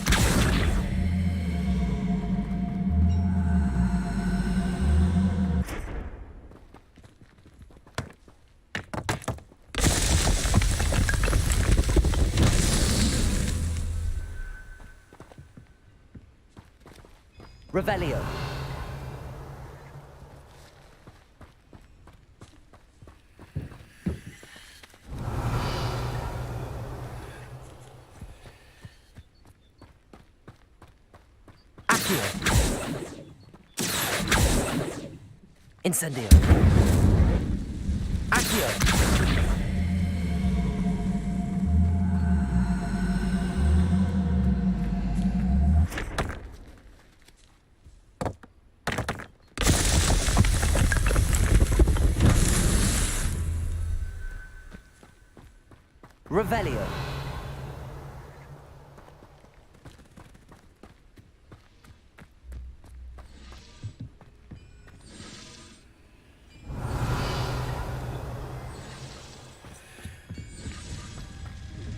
Revelio. Accio. Incendio. Accio. Revelio.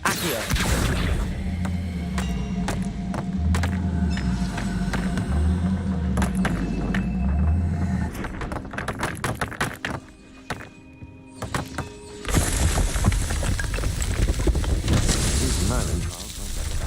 Accio. These Merlin trials won't get it.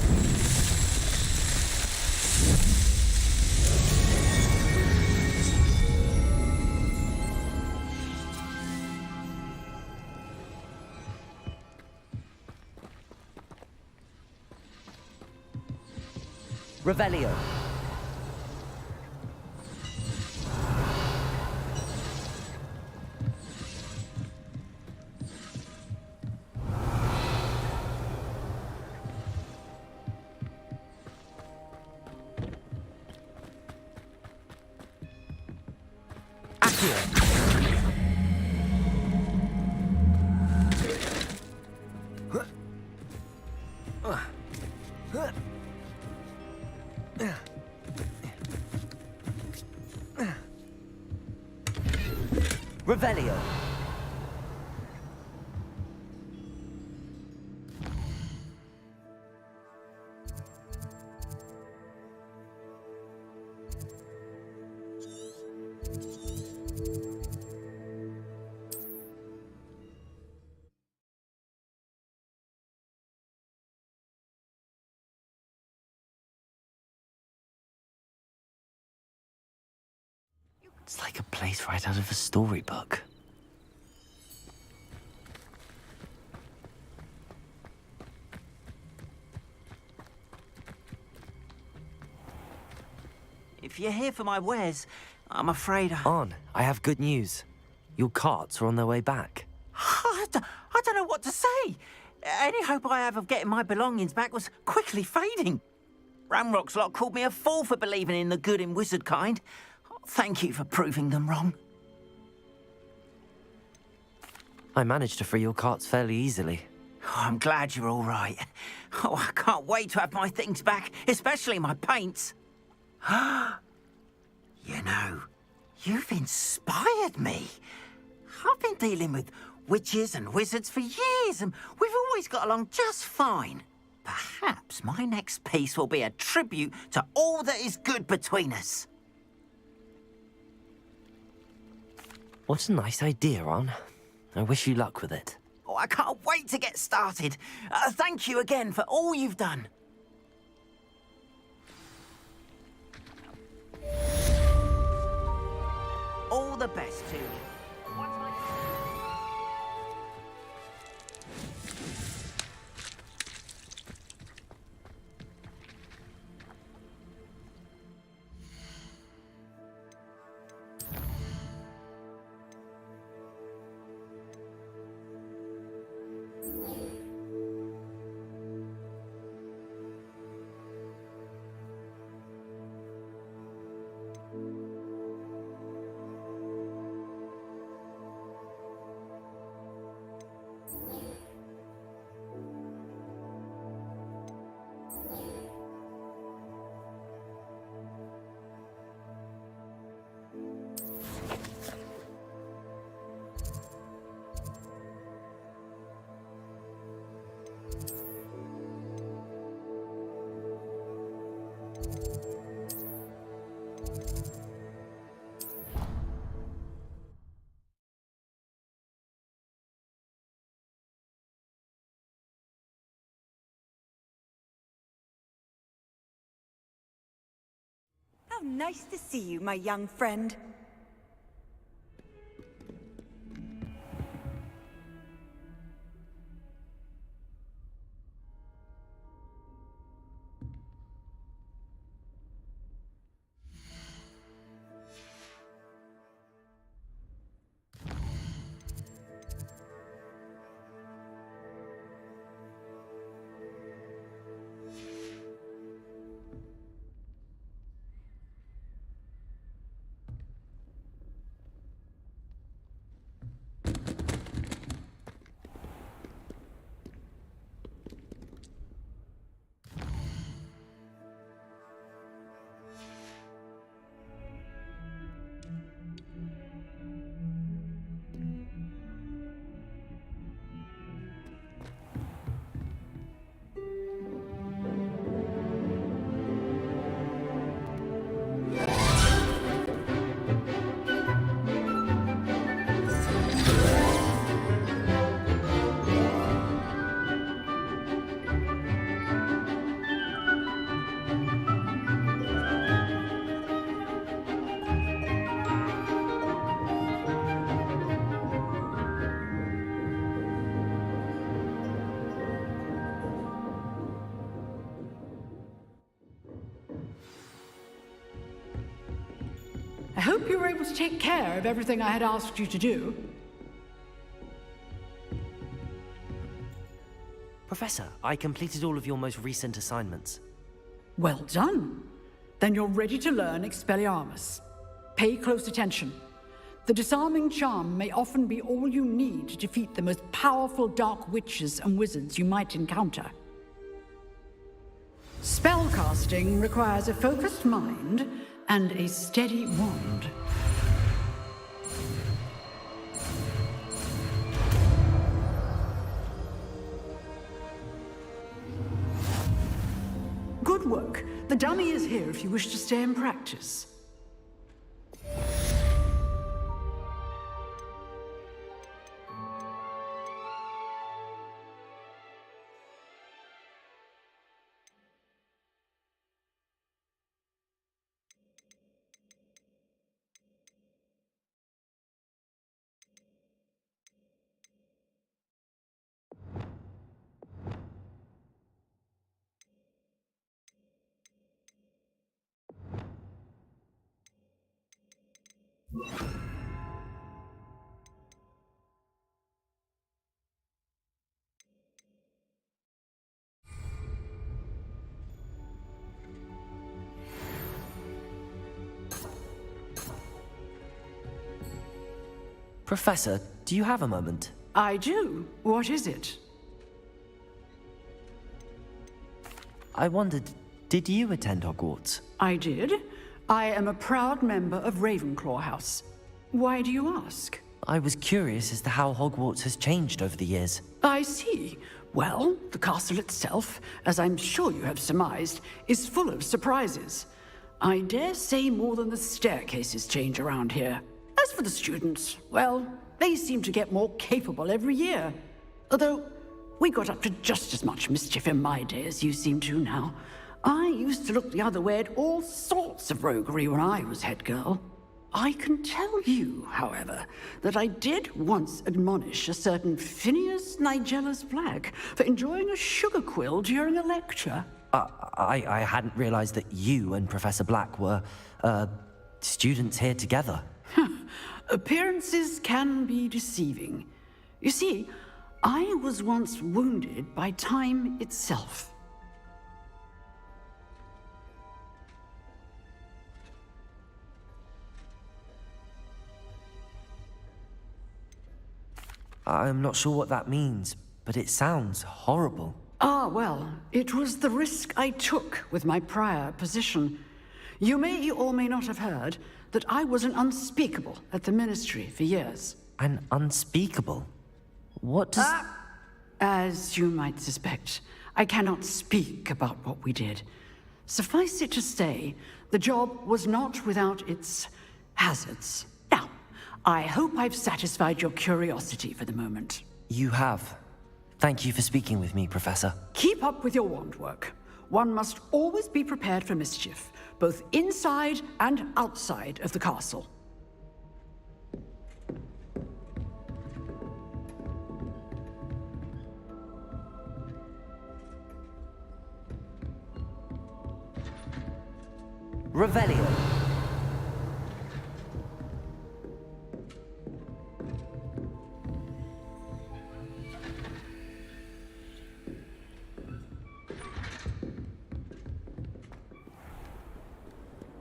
Revelio. Accio. Revelio. It's like a place right out of a storybook. If you're here for my wares, I'm afraid I have good news. Your carts are on their way back. I don't know what to say. Any hope I have of getting my belongings back was quickly fading. Ramrock's lot called me a fool for believing in the good in wizard kind. Thank you for proving them wrong. I managed to free your carts fairly easily. Oh, I'm glad you're all right. Oh, I can't wait to have my things back, especially my paints. You know, you've inspired me. I've been dealing with witches and wizards for years, and we've always got along just fine. Perhaps my next piece will be a tribute to all that is good between us. What a nice idea, Ron. I wish you luck with it. Oh, I can't wait to get started. Thank you again for all you've done. All the best to you. How nice to see you, my young friend. hope you were able to take care of everything I had asked you to do. Professor, I completed all of your most recent assignments. Well done. Then you're ready to learn Expelliarmus. Pay close attention. The disarming charm may often be all you need to defeat the most powerful dark witches and wizards you might encounter. Spellcasting requires a focused mind and a steady wand. Good work. The dummy is here if you wish to stay and practice. Professor, do you have a moment? I do. What is it? I wondered, did you attend Hogwarts? I did. I am a proud member of Ravenclaw House. Why do you ask? I was curious as to how Hogwarts has changed over the years. I see. Well, the castle itself, as I'm sure you have surmised, is full of surprises. I dare say more than the staircases change around here. As for the students, well, they seem to get more capable every year. Although, we got up to just as much mischief in my day as you seem to now. I used to look the other way at all sorts of roguery when I was head girl. I can tell you, however, that I did once admonish a certain Phineas Nigella's Black for enjoying a sugar quill during a lecture. I hadn't realized that you and Professor Black were, students here together. Appearances can be deceiving. You see, I was once wounded by time itself. I'm not sure what that means, but it sounds horrible. Ah, well, it was the risk I took with my prior position. You may or may not have heard that I was an unspeakable at the Ministry for years. An unspeakable? What does... As you might suspect, I cannot speak about what we did. Suffice it to say, the job was not without its hazards. Now, I hope I've satisfied your curiosity for the moment. You have. Thank you for speaking with me, Professor. Keep up with your wand work. One must always be prepared for mischief, both inside and outside of the castle. Revelio.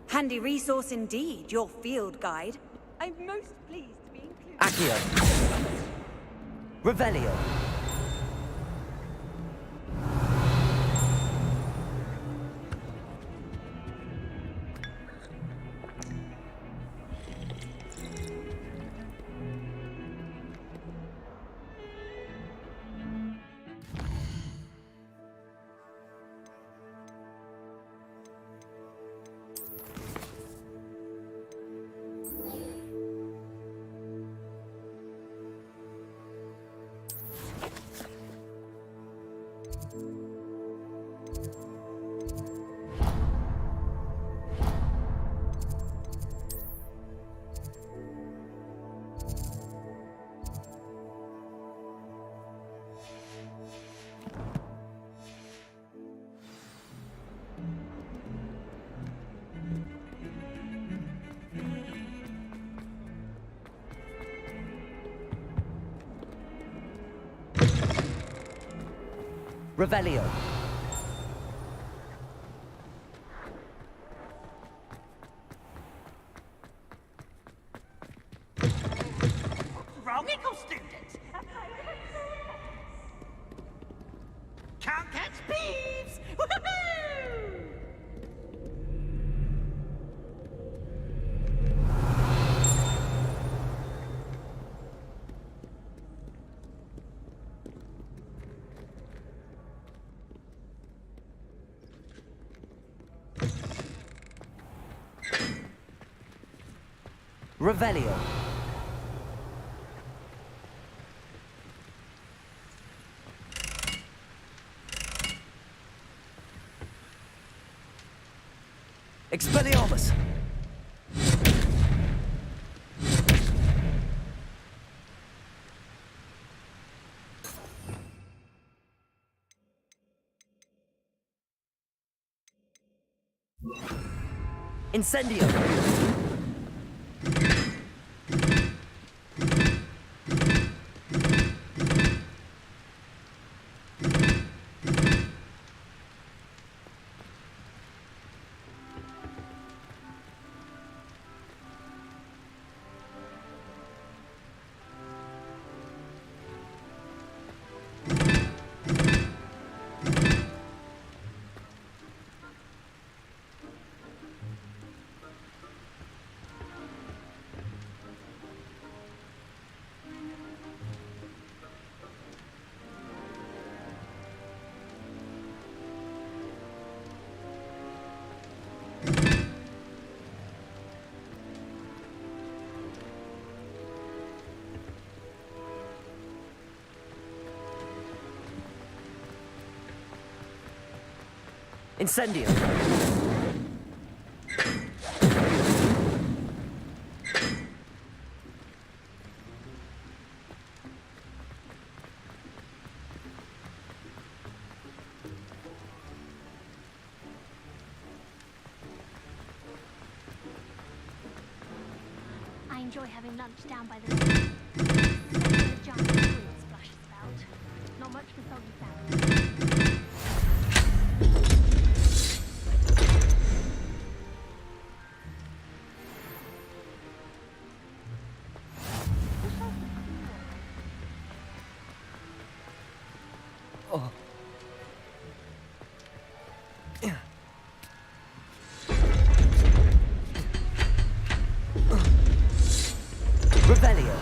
Handy resource indeed, your field guide. I'm most pleased to be included. Accio. Revelio. Revelio. Rogical students! Can't catch thieves! Woohoo! Revelio. Expelliarmus! Incendio! Incendio! I enjoy having lunch down by the lake. The giant squid splashes about. Not much for soggy salad. Oh. Revelio.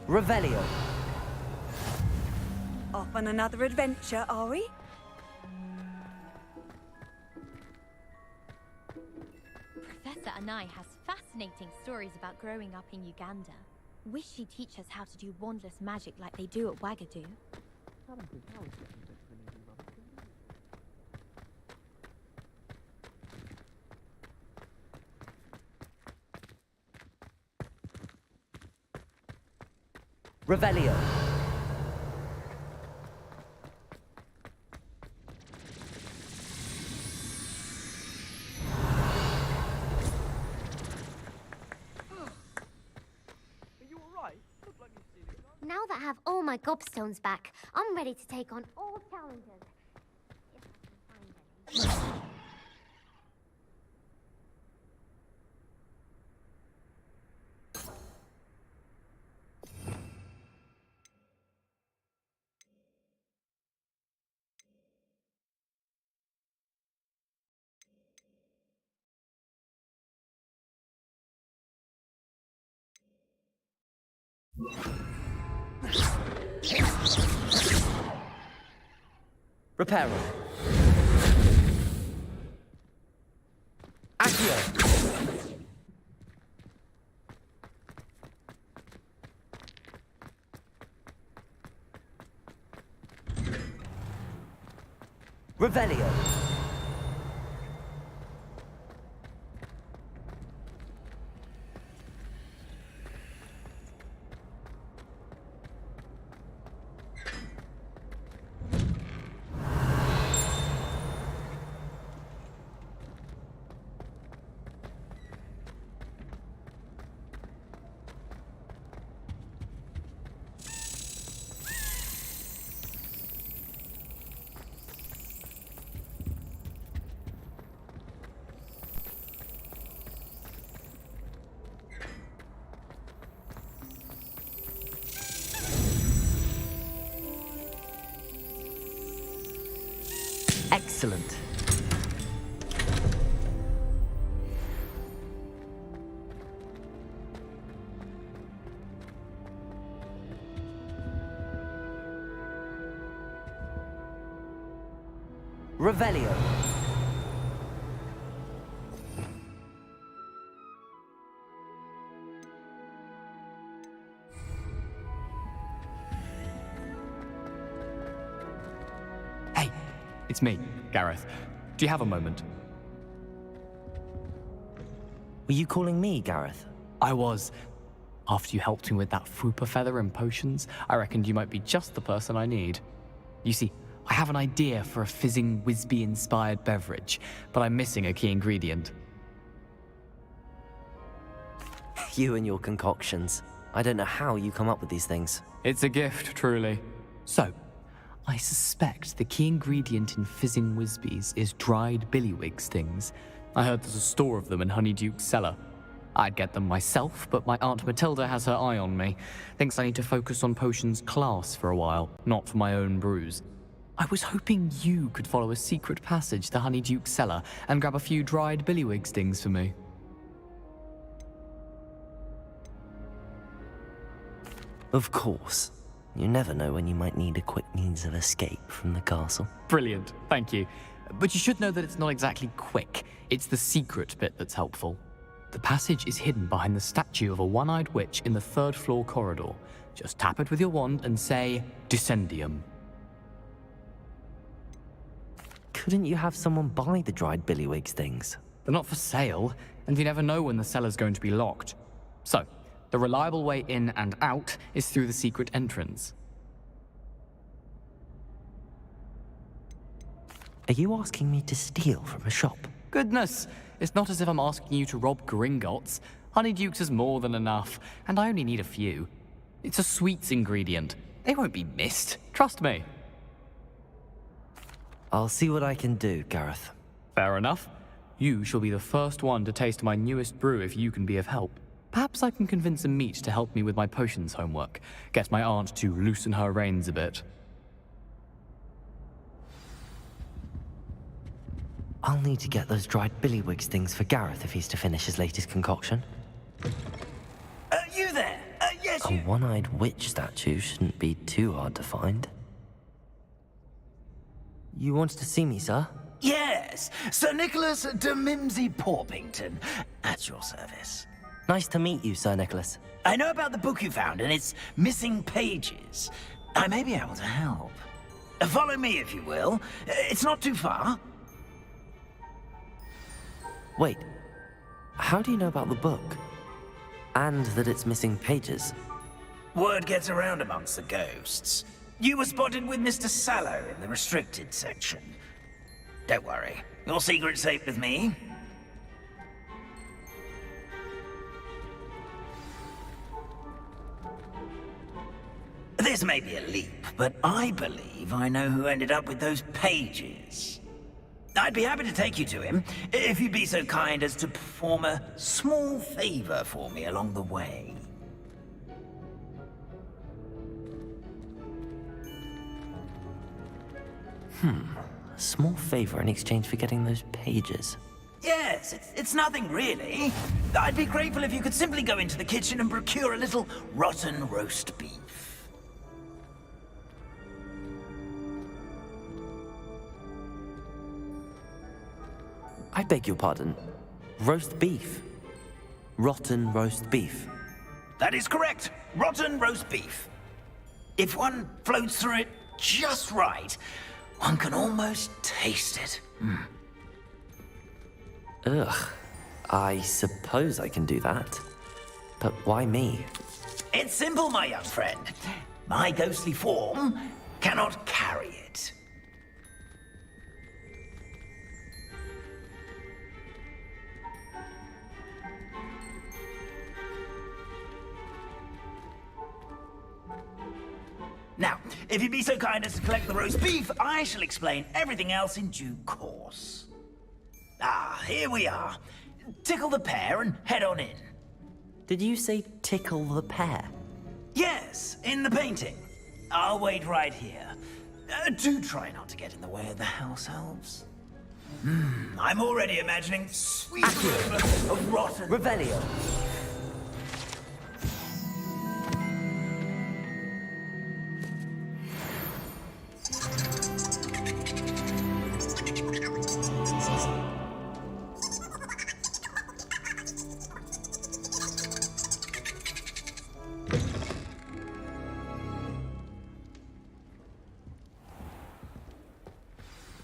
Revelio. Off on another adventure, are we? Professor Anai has fascinating stories about growing up in Uganda. Wish she'd teach us how to do wandless magic like they do at Wagadu. Revelio. Now that I have all my gobstones back, I'm ready to take on all challenges. If I can find any. Reparo. Accio. Revelio. Excellent. Revelio. Hey, it's me, Gareth. Do you have a moment? Were you calling me, Gareth? I was. After you helped me with that Fupa feather and potions, I reckoned you might be just the person I need. You see, I have an idea for a fizzing Wisby-inspired beverage, but I'm missing a key ingredient. You and your concoctions. I don't know how you come up with these things. It's a gift, truly. So, I suspect the key ingredient in fizzing Wisbies is dried billywig stings. I heard there's a store of them in Honeyduke's cellar. I'd get them myself, but my Aunt Matilda has her eye on me. Thinks I need to focus on potions class for a while, not for my own brews. I was hoping you could follow a secret passage to Honeyduke's cellar and grab a few dried billywig stings for me. Of course. You never know when you might need a quick means of escape from the castle. Brilliant, thank you. But you should know that it's not exactly quick. It's the secret bit that's helpful. The passage is hidden behind the statue of a one-eyed witch in the third-floor corridor. Just tap it with your wand and say, Descendium. Couldn't you have someone buy the dried billywig stings? They're not for sale, and you never know when the cellar's going to be locked. So, the reliable way in and out is through the secret entrance. Are you asking me to steal from a shop? Goodness, it's not as if I'm asking you to rob Gringotts. Honeyduke's is more than enough, and I only need a few. It's a sweets ingredient. They won't be missed, trust me. I'll see what I can do, Gareth. Fair enough. You shall be the first one to taste my newest brew if you can be of help. Perhaps I can convince a meat to help me with my potions homework. Get my aunt to loosen her reins a bit. I'll need to get those dried billywig stings for Gareth if he's to finish his latest concoction. You there? Yes, A one-eyed witch statue shouldn't be too hard to find. You wanted to see me, sir? Yes, Sir Nicholas de Mimsy Porpington, at your service. Nice to meet you, Sir Nicholas. I know about the book you found and its missing pages. I may be able to help. Follow me, if you will. It's not too far. Wait, how do you know about the book? And that it's missing pages? Word gets around amongst the ghosts. You were spotted with Mr. Sallow in the restricted section. Don't worry, your secret's safe with me. This may be a leap, but I believe I know who ended up with those pages. I'd be happy to take you to him, if you'd be so kind as to perform a small favor for me along the way. A small favor in exchange for getting those pages. Yes, it's nothing really. I'd be grateful if you could simply go into the kitchen and procure a little rotten roast beef. I beg your pardon. Roast beef. Rotten roast beef. That is correct. Rotten roast beef. If one floats through it just right, one can almost taste it. Ugh. I suppose I can do that. But why me? It's simple, my young friend. My ghostly form cannot carry it. Now, if you'd be so kind as to collect the roast beef, I shall explain everything else in due course. Ah, here we are. Tickle the pear and head on in. Did you say tickle the pear? Yes, in the painting. I'll wait right here. Do try not to get in the way of the house elves. I'm already imagining sweet aroma of rotten... Revelio.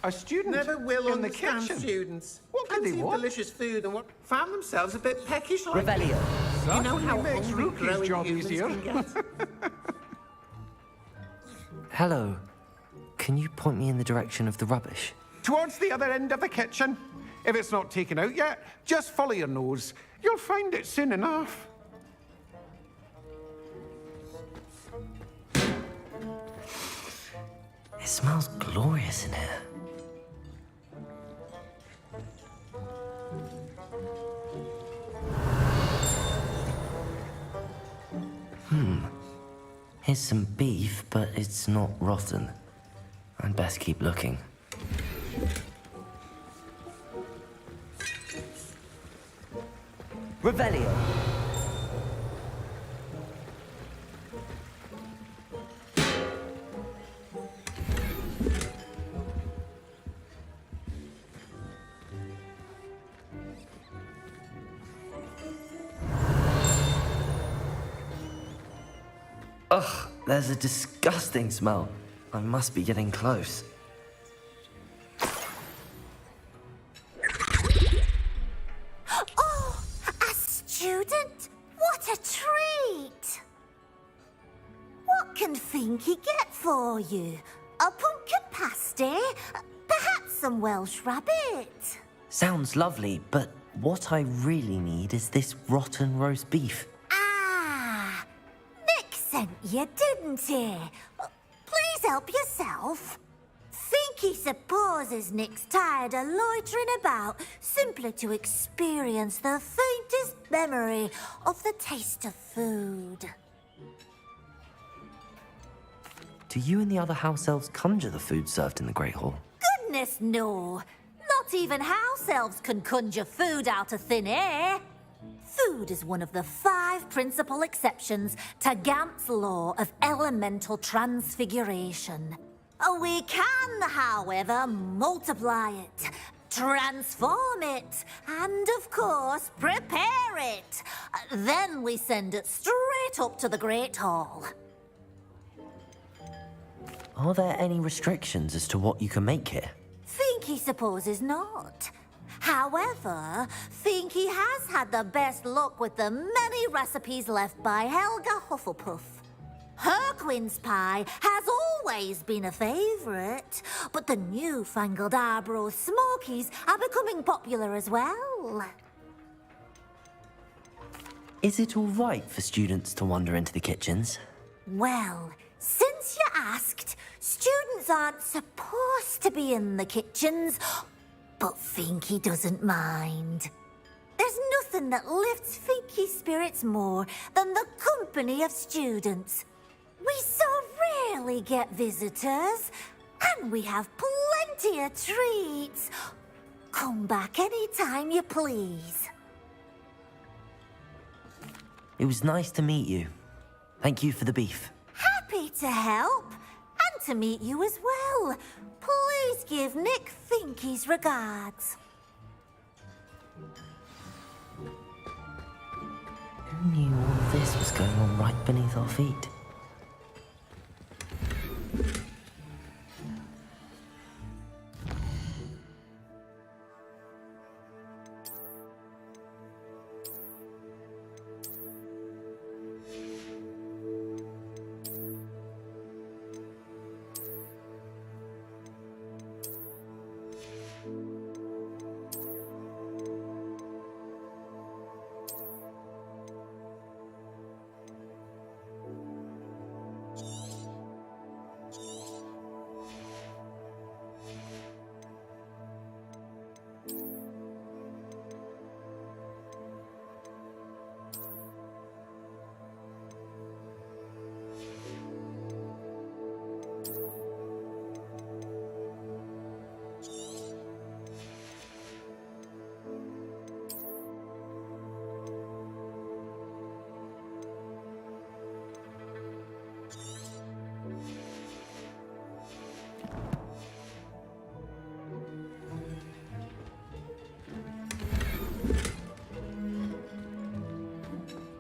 A student Never will in the understand kitchen. students. What can they Plenty of want? delicious food and what found themselves a bit peckish like Revelio. You know how makes hungry Rookie's growing job humans easier. can get? Hello. Can you point me in the direction of the rubbish? Towards the other end of the kitchen. If it's not taken out yet, just follow your nose. You'll find it soon enough. It smells glorious in here. Here's some beef, but it's not rotten. I'd best keep looking. Revelio. Ugh, there's a disgusting smell. I must be getting close. Oh, a student? What a treat! What can Finky get for you? A pumpkin pasty? Perhaps some Welsh rabbit? Sounds lovely, but what I really need is this rotten roast beef. Ah, Nick sent you, didn't he? Please help yourself. Finky supposes Nick's tired of loitering about simply to experience the faintest memory of the taste of food. Do you and the other house elves conjure the food served in the Great Hall? Goodness, no. Not even house elves can conjure food out of thin air. Food is one of the 5 principal exceptions to Gant's law of elemental transfiguration. We can, however, multiply it, transform it, and, of course, prepare it. Then we send it straight up to the Great Hall. Are there any restrictions as to what you can make here? Finky supposes not. However, Finky has had the best luck with the many recipes left by Helga Hufflepuff. Her quince pie has always been a favourite, but the newfangled Arbroath Smokies are becoming popular as well. Is it all right for students to wander into the kitchens? Well, since you asked, students aren't supposed to be in the kitchens, but Finky doesn't mind. There's nothing that lifts Finky's spirits more than the company of students. We so rarely get visitors, and we have plenty of treats. Come back any time you please. It was nice to meet you. Thank you for the beef. Happy to help, and to meet you as well. Please give Nick Finky's regards. knew all of this was going on right beneath our feet?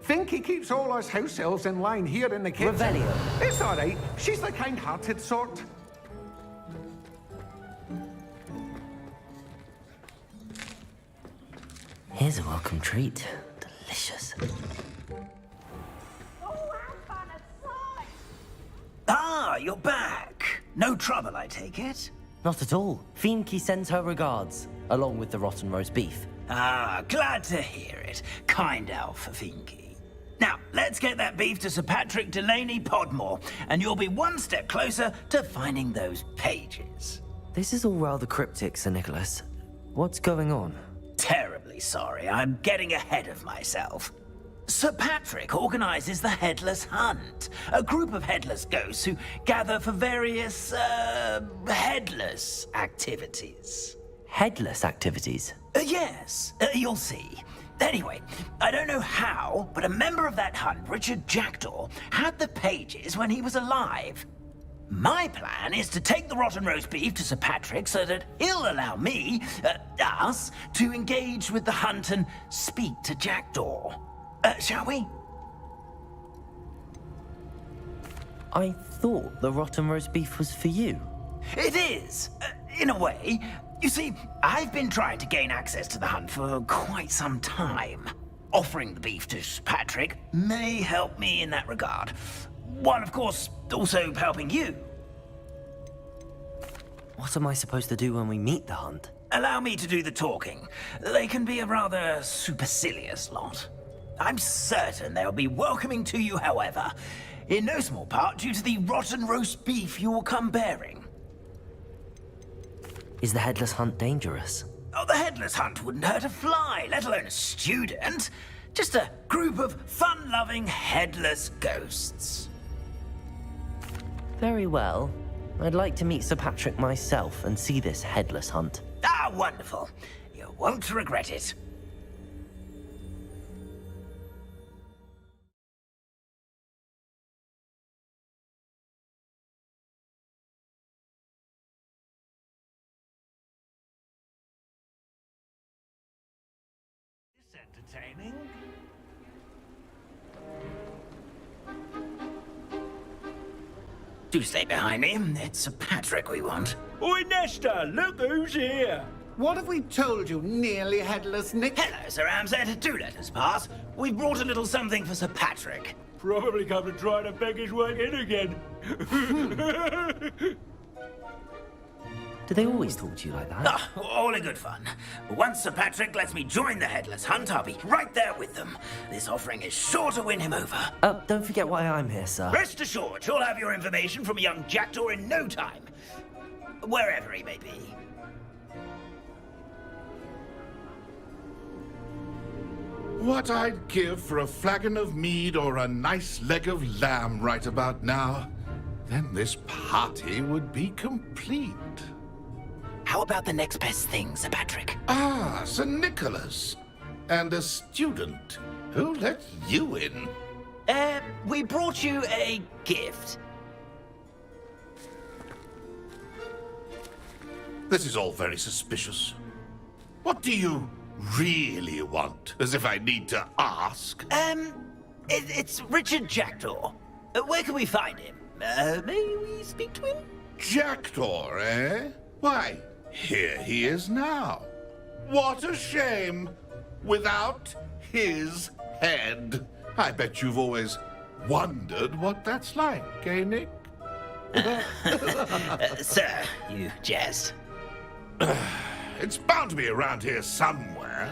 Finky keeps all us house elves in line here in the kitchen. Revelio. It's all right. She's the kind-hearted sort. Here's a welcome treat. Delicious. Ah, you're back. No trouble, I take it? Not at all. Fienke sends her regards, along with the rotten roast beef. Ah, glad to hear it. Kind elf, Finky. Now, let's get that beef to Sir Patrick Delaney Podmore, and you'll be one step closer to finding those pages. This is all rather cryptic, Sir Nicholas. What's going on? Terribly sorry, I'm getting ahead of myself. Sir Patrick organizes the Headless Hunt, a group of headless ghosts who gather for various, headless activities. Headless activities? Yes, you'll see. Anyway, I don't know how, but a member of that hunt, Richard Jackdaw, had the pages when he was alive. My plan is to take the rotten roast beef to Sir Patrick so that he'll allow me, us, to engage with the hunt and speak to Jackdaw. Shall we? I thought the rotten roast beef was for you. It is, in a way. You see, I've been trying to gain access to the hunt for quite some time. Offering the beef to Sir Patrick may help me in that regard. While, of course, also helping you. What am I supposed to do when we meet the hunt? Allow me to do the talking. They can be a rather supercilious lot. I'm certain they'll be welcoming to you, however, in no small part due to the rotten roast beef you'll come bearing. Is the headless hunt dangerous? Oh, the headless hunt wouldn't hurt a fly, let alone a student. Just a group of fun-loving headless ghosts. Very well. I'd like to meet Sir Patrick myself and see this headless hunt. Ah, wonderful. You won't regret it. Entertaining. Do stay behind me. It's Sir Patrick we want. Oi, Nesta, look who's here. What have we told you, nearly headless Nick? Hello, Sir Ramsay. Do let us pass. We've brought a little something for Sir Patrick. Probably come to try to beg his way in again. Do they always talk to you like that? Ah, all in good fun. Once Sir Patrick lets me join the Headless Hunt, I'll be right there with them. This offering is sure to win him over. Don't forget why I'm here, sir. Rest assured, you'll have your information from young Jackdaw in no time. Wherever he may be. What I'd give for a flagon of mead or a nice leg of lamb right about now. Then this party would be complete. How about the next best thing, Sir Patrick? Ah, Sir Nicholas. And a student. Who let you in? We brought you a gift. This is all very suspicious. What do you really want? As if I need to ask. It's Richard Jackdaw. Where can we find him? May we speak to him? Jackdaw, eh? Why, here he is now. What a shame. Without his head. I bet you've always wondered what that's like, eh, Nick? Sir, you jest. It's bound to be around here somewhere.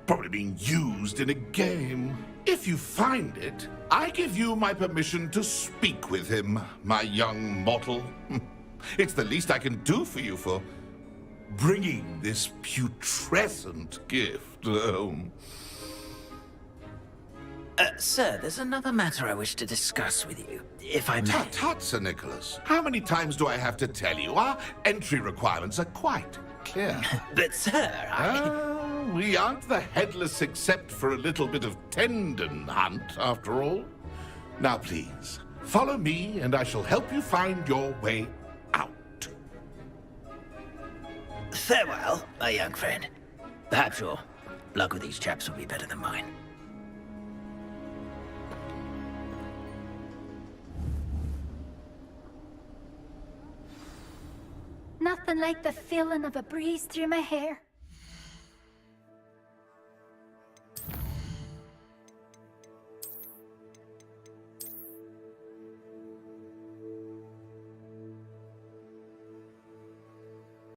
Probably being used in a game. If you find it, I give you my permission to speak with him, my young mortal. It's the least I can do for you for bringing this putrescent gift home. Sir, there's another matter I wish to discuss with you, if I may. Tut, tut, Sir Nicholas. How many times do I have to tell you? Our entry requirements are quite clear. But, sir, we aren't the headless except for a little bit of tendon hunt, after all. Now, please, follow me, and I shall help you find your way out. Farewell, my young friend. Perhaps your luck with these chaps will be better than mine. Nothing like the feeling of a breeze through my hair.